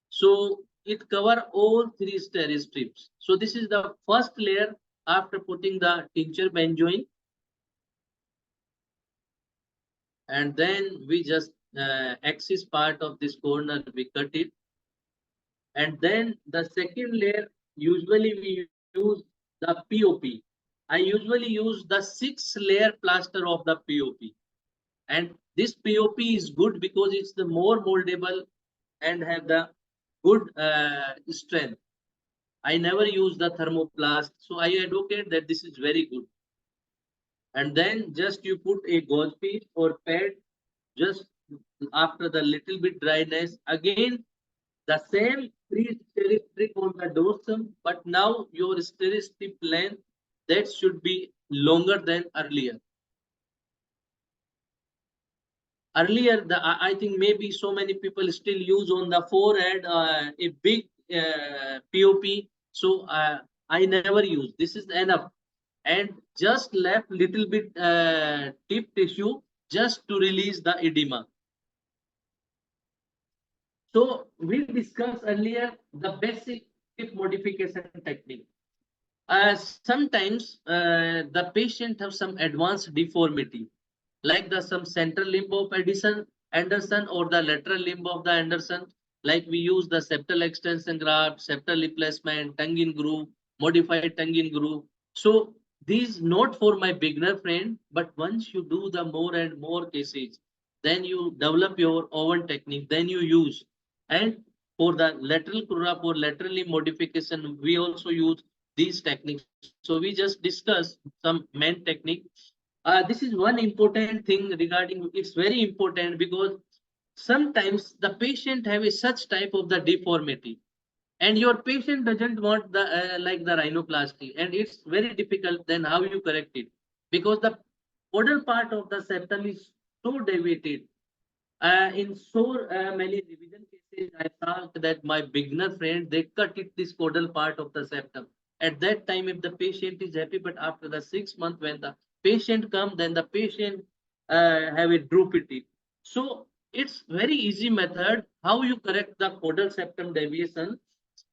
[SPEAKER 3] so it cover all 3 steri strips. So this is the first layer after putting the tincture benzoin, and then we just axis part of this corner we cut it, and then the second layer usually we use the POP. I usually use the 6 layer plaster of the POP. And this POP is good because it's the more moldable and have the good strength. I never use the thermoplast, so I advocate that this is very good. And then just you put a gauze piece or pad just after the little bit dryness. Again, the same 3 steri strip on the dorsum, but now your steri strip length that should be longer than earlier. Earlier, I think maybe so many people still use on the forehead a big POP. So I never use. This is enough, and just left little bit tip tissue just to release the edema. So we discussed earlier the basic tip modification technique. Sometimes the patient have some advanced deformity, like the some central limb of Anderson or the lateral limb of the Anderson. Like we use the septal extension graft, septal replacement, tongue in groove, modified tongue in groove. So these not for my beginner friend, but once you do the more and more cases, then you develop your own technique, then you use. And for the lateral crura, for laterally modification, we also use these techniques. So we just discuss some main technique. This is one important thing regarding, it's very important because sometimes the patient have a such type of the deformity, and your patient doesn't want the like the rhinoplasty, and it's very difficult. Then how you correct it? Because the caudal part of the septum is so deviated. In so many revision cases, I saw that my beginner friend, they cut it this caudal part of the septum. At that time, if the patient is happy, but after the 6 months, when the patient come, then the patient have a droopy. So it's very easy method how you correct the caudal septum deviation.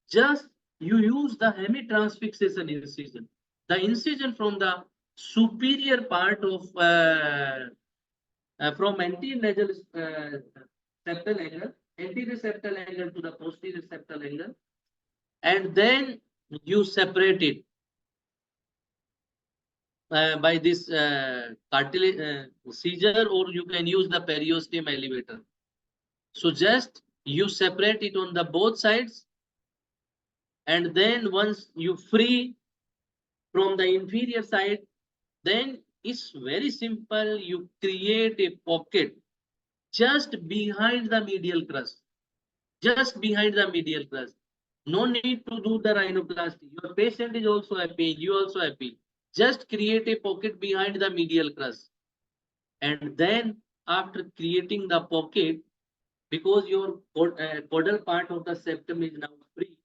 [SPEAKER 3] Just you use the hemitransfixation incision. The incision from the superior part of from antenasal septal angle, anterior septal angle to the posterior septal angle, and then you separate it by this cartilage seizure, or you can use the periosteum elevator. So just you separate it on the both sides, and then once you free from the inferior side, then it's very simple. You create a pocket just behind the medial crust. Just behind the medial crust. No need to do the rhinoplasty. Your patient is also happy, you also happy. Just create a pocket behind the medial crust. And then after creating the pocket, because your caudal part of the septum is now free,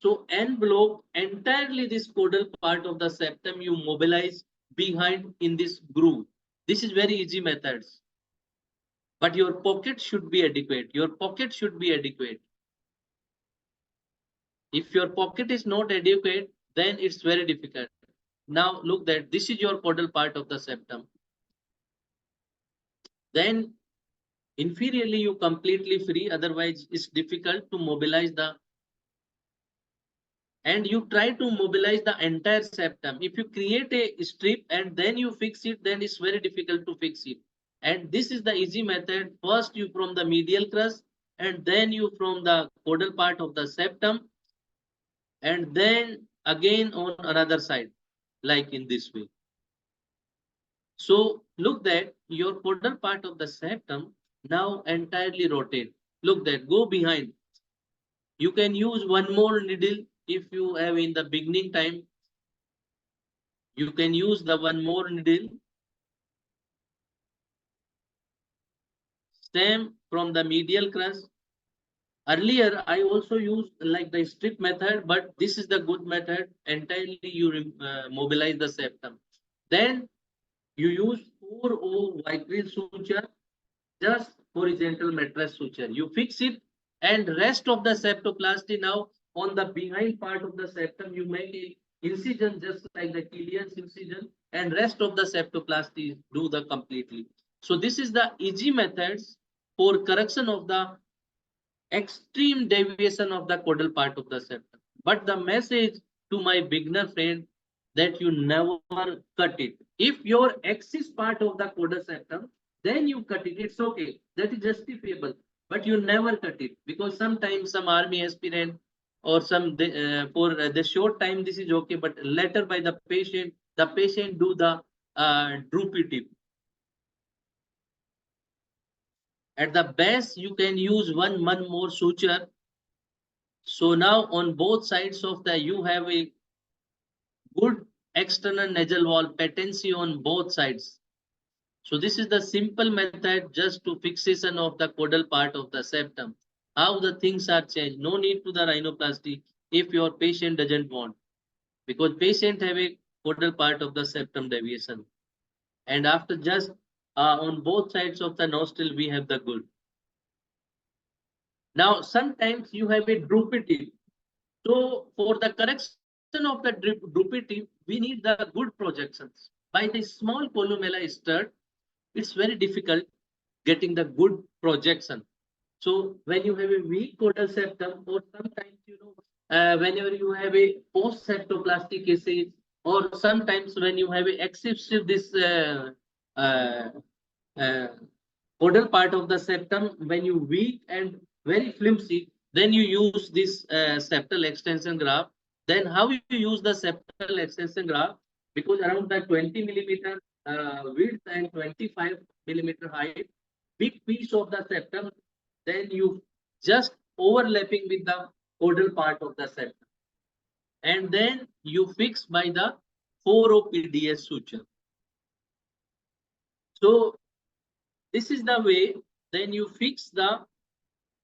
[SPEAKER 3] so envelope entirely this caudal part of the septum, you mobilize behind in this groove. This is very easy methods. But your pocket should be adequate. Your pocket should be adequate. If your pocket is not adequate, then it's very difficult. Now look that this is your caudal part of the septum. Then inferiorly you completely free, otherwise it's difficult to mobilize the, and you try to mobilize the entire septum. If you create a strip and then you fix it, then it's very difficult to fix it. And this is the easy method. First you from the medial crust, and then you from the caudal part of the septum, and then again on another side, like in this way. So look that your caudal part of the septum now entirely rotate. Look that, go behind. You can use one more needle if you have in the beginning time. You can use the one more needle. Stem from the medial crust. Earlier, I also used like the strip method, but this is the good method. Entirely you mobilize the septum. Then you use 4O vicryl suture, just horizontal mattress suture. You fix it, and rest of the septoplasty now on the behind part of the septum, you make a incision just like the Killian's incision, and rest of the septoplasty do the completely. So this is the easy methods for correction of the extreme deviation of the caudal part of the septum. But the message to my beginner friend that you never cut it. If your axis part of the caudal septum, then you cut it. It's okay. That is justifiable. But you never cut it, because sometimes some army aspirant or some for the short time this is okay, but later by the patient do the droopy tip. At the base, you can use one more suture. So now on both sides of the, you have a good external nasal wall patency on both sides. So this is the simple method just to fixation of the caudal part of the septum. How the things are changed. No need to the rhinoplasty if your patient doesn't want, because patient have a caudal part of the septum deviation. And after just on both sides of the nostril, we have the good. Now, sometimes you have a droopy tip. So for the correction of the droopy tip, we need the good projections. By the small columella stud, it's very difficult getting the good projection. So when you have a weak caudal septum, or sometimes, whenever you have a post-septoplastic cases, or sometimes when you have a excessive this uh, uh, caudal part of the septum, when you weak and very flimsy, then you use this septal extension graft. Then how you use the septal extension graft? Because around the 20 millimeter width and 25 millimeter height, big piece of the septum, then you just overlapping with the caudal part of the septum. And then you fix by the 4OPDS suture. So this is the way, then you fix the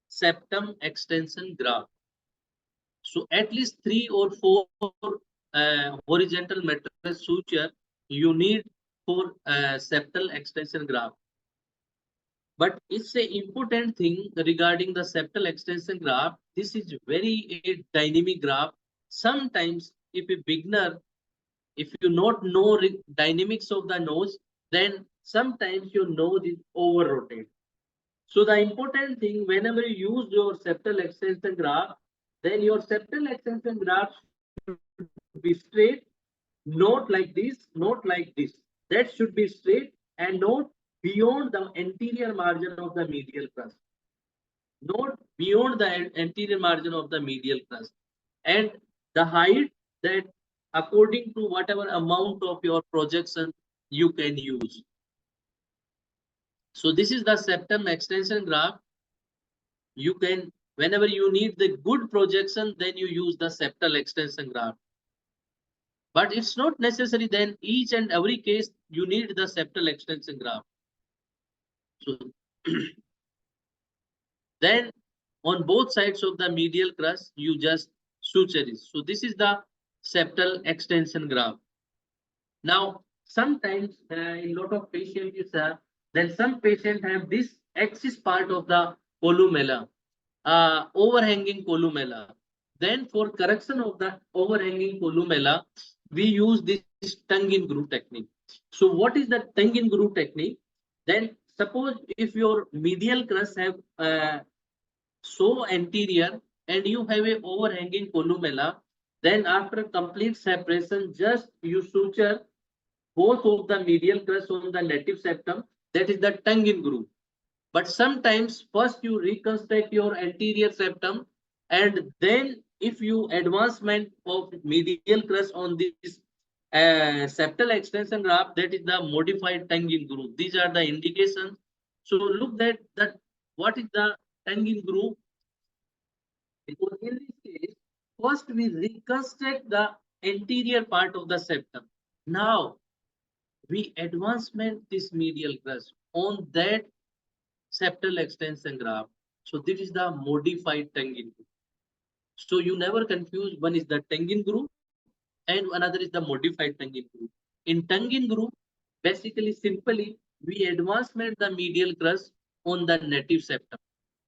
[SPEAKER 3] septum extension graft. So at least 3 or 4 horizontal mattress suture you need for septal extension graft. But it's an important thing regarding the septal extension graft. This is very a dynamic graft. Sometimes if a beginner, if you not know dynamics of the nose, then sometimes your nose is over rotated. So the important thing, whenever you use your septal extension graft, then your septal extension graft should be straight, not like this, not like this. That should be straight and not beyond the anterior margin of the medial crust. Not beyond the anterior margin of the medial crust. And the height, that according to whatever amount of your projection you can use. So this is the septum extension graft. You can, whenever you need the good projection, then you use the septal extension graft. But it's not necessary, then each and every case you need the septal extension graft. So then on both sides of the medial crust, you just suture it. So this is the septal extension graft. Now, sometimes in lot of patients, then some patients have this axis part of the columella, overhanging columella. Then for correction of the overhanging columella, we use this tongue in groove technique. So what is the tongue in groove technique? Then suppose if your medial crust have so anterior and you have a overhanging columella, then after complete separation, just you suture both of the medial crust on the native septum, that is the tongue in groove. But sometimes first you reconstruct your anterior septum, and then if you advancement of medial crust on this septal extension graft, that is the modified tongue in groove. These are the indications. So look at that what is the tongue in groove. Because in this case, first we reconstruct the anterior part of the septum. Now we advancement this medial crust on that septal extension graft. So this is the modified tongue in groove. So you never confuse, one is the tongue in groove and another is the modified tongue in groove. In tongue in groove, basically simply we advancement the medial crust on the native septum.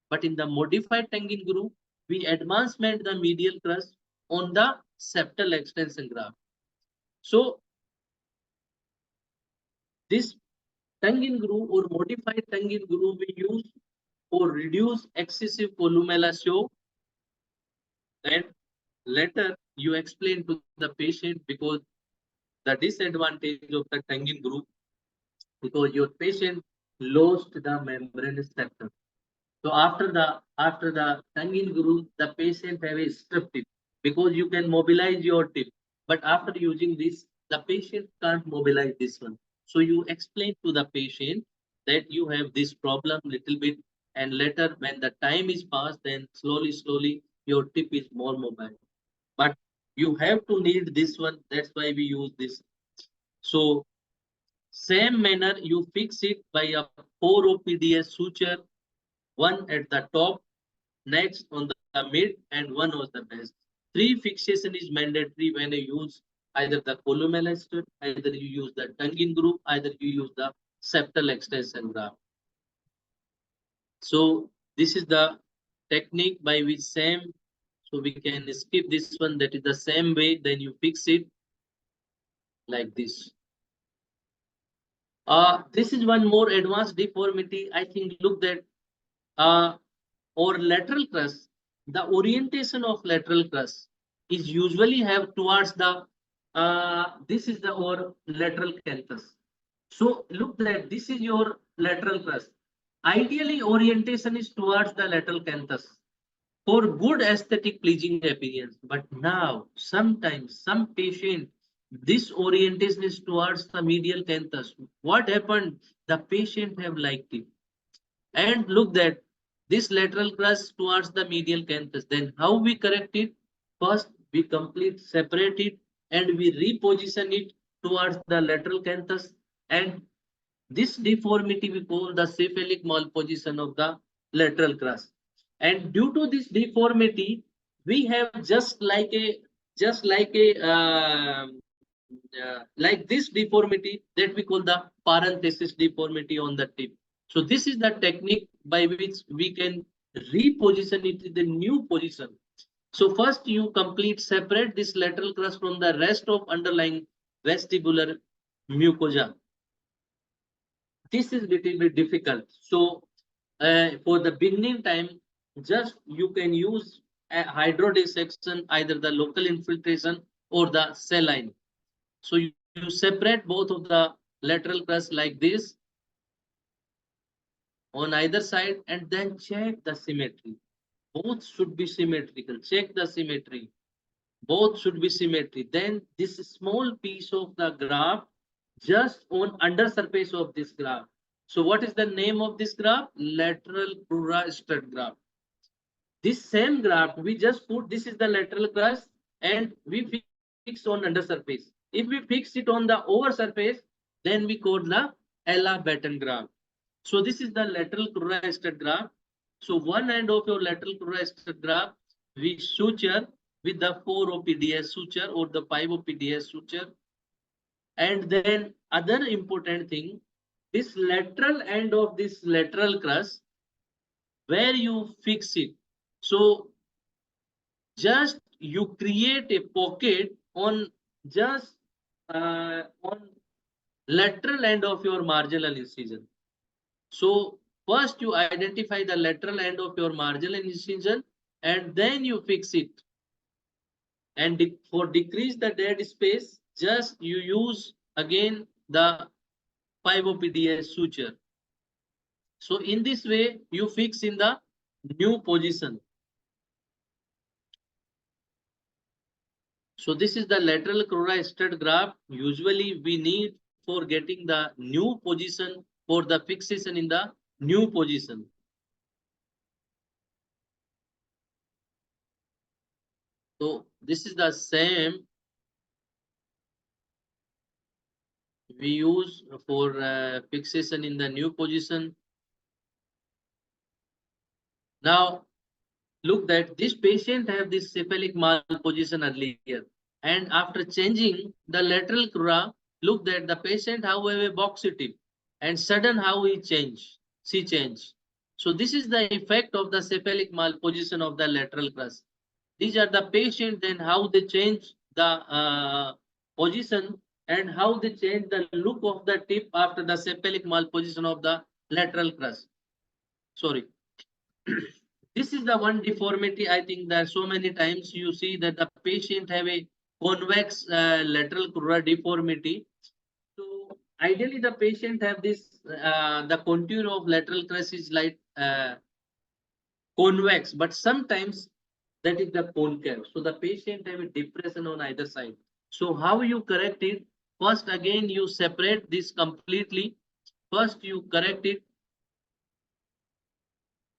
[SPEAKER 3] But in the modified tongue in groove, we advancement the medial crust on the septal extension graft. So this tongue in groove or modified tongue in groove we use or reduce excessive columella show. And later you explain to the patient because the disadvantage of the tongue in groove, because your patient lost the membranous septum. So after the tongue in groove, the patient have a strip tip because you can mobilize your tip. But after using this, the patient can't mobilize this one. So you explain to the patient that you have this problem little bit, and later when the time is passed, then slowly your tip is more mobile. But you have to need this one. That's why we use this. So same manner you fix it by a 4OPDS suture, one at the top, next on the mid, and one on the base. 3 fixation is mandatory when you use either the columella strip, either you use the tongue in groove, either you use the septal extension graft. So this is the technique by which same, so we can skip this one, that is the same way, then you fix it like this. This is one more advanced deformity. I think look that or lateral crust, the orientation of lateral crust is usually have towards the this is the or lateral canthus. So look that this is your lateral crust. Ideally orientation is towards the lateral canthus for good aesthetic pleasing appearance. But now sometimes some patient this orientation is towards the medial canthus. What happened? The patient have liked it. And look that this lateral crust towards the medial canthus. Then how we correct it? First, we complete separate it and we reposition it towards the lateral canthus, and this deformity we call the cephalic malposition of the lateral crust. And due to this deformity, we have like this deformity that we call the parenthesis deformity on the tip. So this is the technique by which we can reposition it in the new position. So first you complete separate this lateral crust from the rest of underlying vestibular mucosa. This is little bit difficult. So for the beginning time, just you can use a hydrodissection, either the local infiltration or the saline. So you separate both of the lateral crust like this on either side, and then check the symmetry. Both should be symmetrical. Check the symmetry. Both should be symmetry. Then this small piece of the graft just on under surface of this graft. So what is the name of this graft? Lateral crura stud graft. This same graft we just put, this is the lateral crust, and we fix on under surface. If we fix it on the over surface, then we call the Ella batten graft. So this is the lateral crura stud graft. So one end of your lateral crura stud graft we suture with the 4-OPDS suture or the 5-OPDS suture. And then other important thing, this lateral end of this lateral crust, where you fix it. So just you create a pocket on just on lateral end of your marginal incision. So first you identify the lateral end of your marginal incision and then you fix it. And for decrease the dead space, just you use again the 5-OPDS suture. So in this way, you fix in the new position. So this is the lateral crura stud graft. Usually we need for getting the new position for the fixation in the new position. So this is the same we use for fixation in the new position. Now look that this patient have this cephalic malposition earlier, and after changing the lateral crura, look that the patient have a boxy tip, and sudden how he change. So this is the effect of the cephalic malposition of the lateral crust. These are the patient, then how they change the position and how they change the look of the tip after the cephalic malposition of the lateral crust. Sorry. This is the one deformity. I think that so many times you see that the patient have a convex lateral crura deformity. So ideally the patient have this, the contour of lateral crest is like convex, but sometimes that is the concave. So the patient have a depression on either side. So how you correct it? First, again, you separate this completely. First, you correct it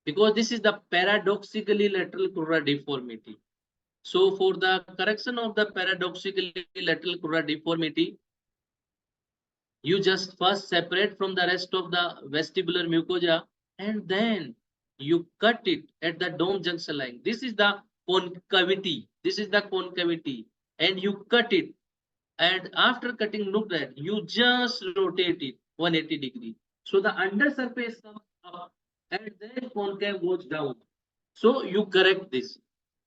[SPEAKER 3] because this is the paradoxically lateral crura deformity. So for the correction of the paradoxically lateral crura deformity, you just first separate from the rest of the vestibular mucosa and then you cut it at the dome junction line. This is the concavity. This is the concavity, and you cut it. And after cutting, look at you just rotate it 180 degree. So the under surface comes up and then concave goes down. So you correct this.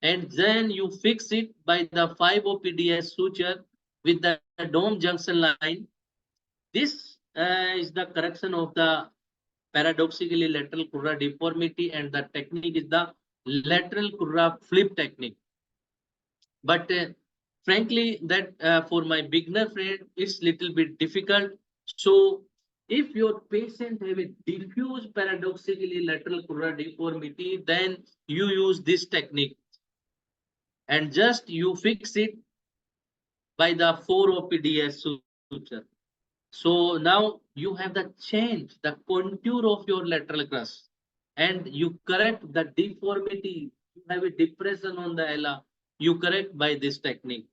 [SPEAKER 3] And then you fix it by the 5-OPDS suture with the dome junction line. This is the correction of the paradoxically lateral crura deformity, and the technique is the lateral crura flip technique. But frankly, that for my beginner friend, it's little bit difficult. So if your patient have a diffuse paradoxically lateral crura deformity, then you use this technique and just you fix it by the 4-OPDS suture. So now you have the change, the contour of your lateral crust. and you correct the deformity. You have a depression on the ala, you correct by this technique.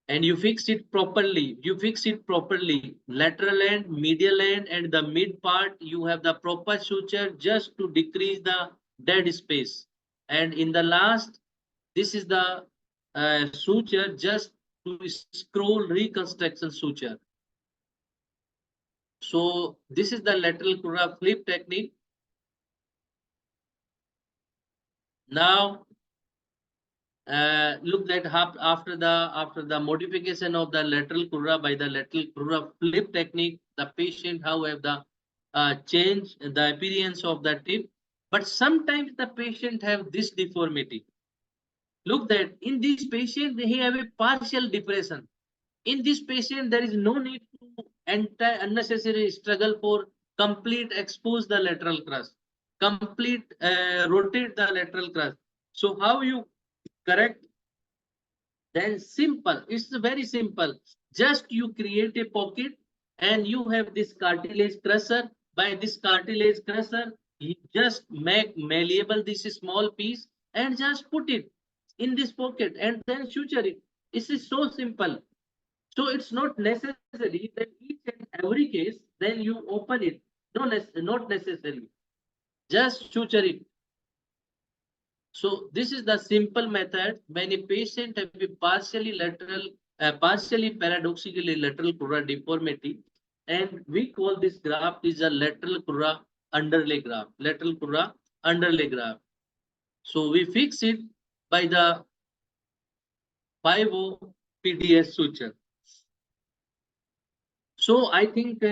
[SPEAKER 3] And you fix it properly. You fix it properly. Lateral end, medial end, and the mid part, you have the proper suture just to decrease the dead space. And in the last, this is the suture just to scroll reconstruction suture. So this is the lateral crura flip technique. Now look that after the modification of the lateral crura by the lateral crura flip technique, the patient how have the change the appearance of the tip, but sometimes the patient have this deformity. Look that in this patient he have a partial depression. In this patient there is no need to enter unnecessary struggle for complete expose the lateral crust, complete rotate the lateral crust. So how you correct? Then simple, it's very simple. Just you create a pocket and you have this cartilage crusher. By this cartilage crusher, you just make malleable this small piece and just put it in this pocket and then suture it. This is so simple. So it's not necessary that each and every case, then you open it. No, not necessary. Just suture it. So this is the simple method when a patient have a partially lateral, partially paradoxically lateral crura deformity, and we call this graft is a lateral crura underlay graft, lateral crura underlay graft. So we fix it by the 5O PDS suture. So I think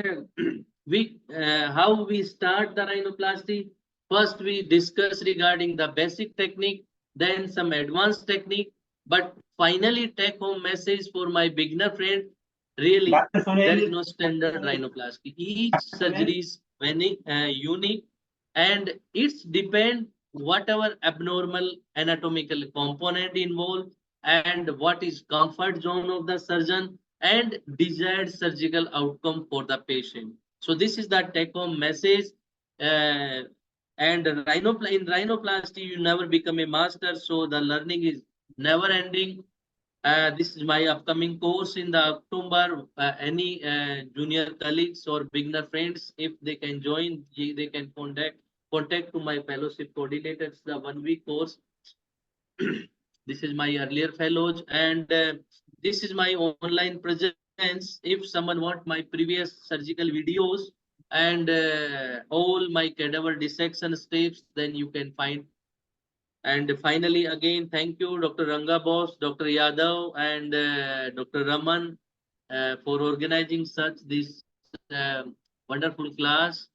[SPEAKER 3] we how we start the rhinoplasty. First, we discuss regarding the basic technique, then some advanced technique, but finally take home message for my beginner friend. Really, there is no standard rhinoplasty. Each surgery is very unique, and it's depend whatever abnormal anatomical component involved and what is comfort zone of the surgeon and desired surgical outcome for the patient. So this is the take-home message. And in rhinoplasty, you never become a master, so the learning is never ending. This is my upcoming course in the October. Any junior colleagues or beginner friends, if they can join, they can contact to my fellowship coordinators. The 1 week course. This is my earlier fellows, and this is my online presence. If someone want my previous surgical videos and all my cadaver dissection steps, then you can find. And finally, again, thank you, Dr. Ranga Bose, Dr. Yadav, and Dr. Raman for organizing such this wonderful class.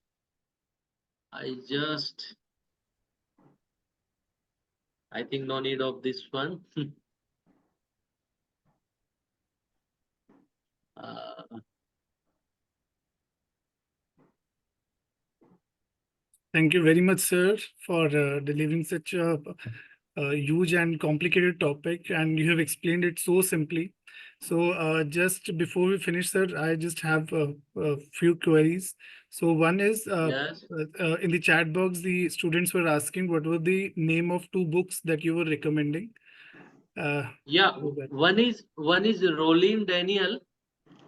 [SPEAKER 3] I think no need of this one.
[SPEAKER 1] Thank you very much, sir, for delivering such a huge and complicated topic, and you have explained it so simply. So just before we finish, sir, I just have a few queries. So one is
[SPEAKER 3] Yes.
[SPEAKER 1] in the chat box, the students were asking what were the name of 2 books that you were recommending.
[SPEAKER 3] Yeah,
[SPEAKER 1] What was that?
[SPEAKER 3] one is Rollin Daniel,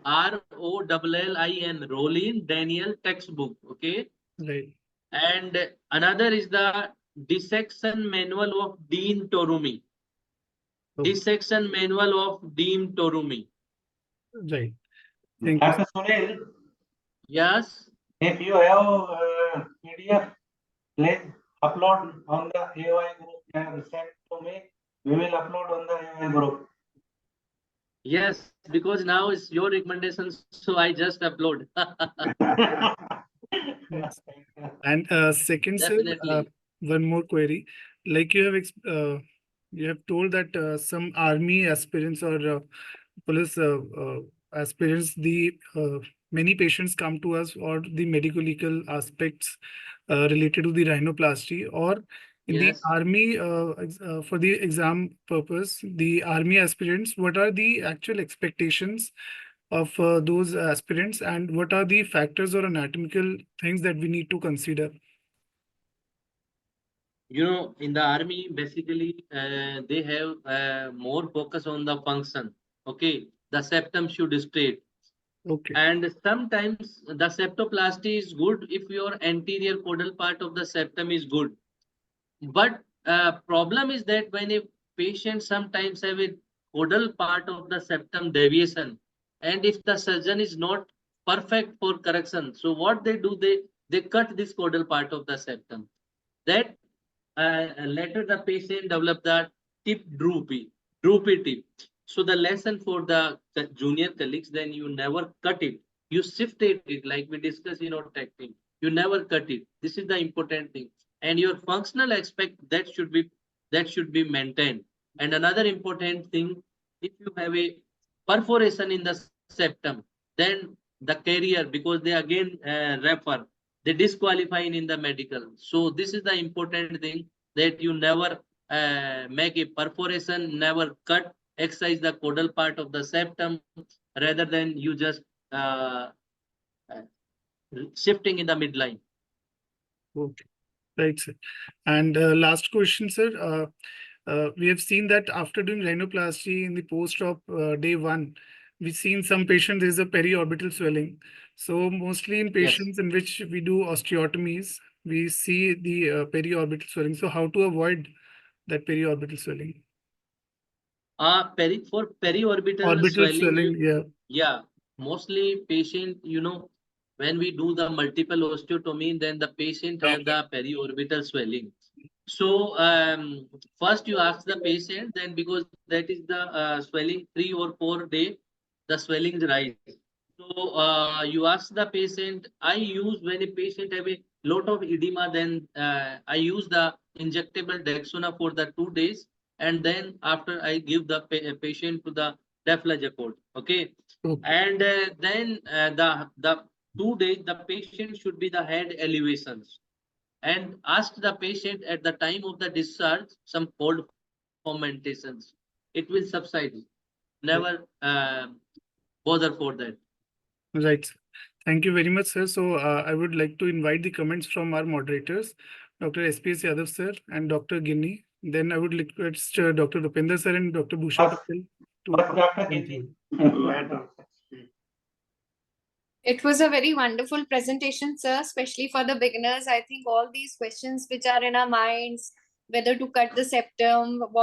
[SPEAKER 3] ROLLIN, Rollin Daniel textbook. Okay,
[SPEAKER 1] Right.
[SPEAKER 3] and another is the dissection manual of Dean Torumi.
[SPEAKER 1] Oh,
[SPEAKER 3] Dissection manual of Dean Torumi.
[SPEAKER 1] right. Thank you.
[SPEAKER 2] Dr. Sunil,
[SPEAKER 3] Yes.
[SPEAKER 2] if you have PDF, please upload on the AOI group and send to me. We will upload on the AOI group.
[SPEAKER 3] Yes, because now it's your recommendations, so I just upload.
[SPEAKER 1] Yes.
[SPEAKER 2] Thank you.
[SPEAKER 1] And second, sir,
[SPEAKER 3] Definitely.
[SPEAKER 1] one more query. Like you have told that some army aspirants or police aspirants, the many patients come to us or the medical legal aspects related to the rhinoplasty, or in the
[SPEAKER 3] Yes.
[SPEAKER 1] army for the exam purpose, the army aspirants, what are the actual expectations of those aspirants, and what are the factors or anatomical things that we need to consider?
[SPEAKER 3] You know, in the army, basically, they have more focus on the function. Okay, the septum should straight,
[SPEAKER 1] Okay.
[SPEAKER 3] and sometimes the septoplasty is good if your anterior caudal part of the septum is good. But problem is that when a patient sometimes have a caudal part of the septum deviation, and if the surgeon is not perfect for correction, so what they do, they cut this caudal part of the septum. That later the patient develop the tip droopy tip. So the lesson for the junior colleagues, then you never cut it. You shifted it like we discussed in our technique. You never cut it. This is the important thing. And your functional aspect that should be maintained. And another important thing, if you have a perforation in the septum, then the carrier, because they again refer, they disqualify in the medical. So this is the important thing, that you never make a perforation, never cut, excise the caudal part of the septum, rather than you just uh, uh, shifting in the midline.
[SPEAKER 1] Okay. Right, sir. And last question, sir. We have seen that after doing rhinoplasty in the post-op day 1, we've seen some patients there is a periorbital swelling. So mostly in
[SPEAKER 3] Yes.
[SPEAKER 1] patients in which we do osteotomies, we see the periorbital swelling. So how to avoid that periorbital swelling?
[SPEAKER 3] For periorbital
[SPEAKER 1] Orbital
[SPEAKER 3] swelling,
[SPEAKER 1] swelling, yeah.
[SPEAKER 3] yeah, mostly patient, you know, when we do the multiple osteotomy, then the patient have the periorbital swelling. So first you ask the patient, then because that is the swelling 3 or 4 day, the swelling rise. So you ask the patient. I use, when a patient have a lot of edema, then I use the injectable Dexona for the 2 days, and then after I give the patient to the deflazacort. Okay,
[SPEAKER 1] Okay.
[SPEAKER 3] and then the 2 days the patient should be the head elevations, and ask the patient at the time of the discharge some cold fomentations. It will subside. Never bother for that.
[SPEAKER 1] Right. Thank you very much, sir. So I would like to invite the comments from our moderators, Dr. S.P.S. Yadav, sir, and Dr. Ginni. Then I would request Dr. Rupinder, sir, and Dr. Bhusha
[SPEAKER 2] First-
[SPEAKER 1] Patel to
[SPEAKER 2] Dr.
[SPEAKER 1] conclude.
[SPEAKER 4] It was a very wonderful presentation, sir, especially for the beginners. I think all these questions which are in our minds, whether to cut the septum, what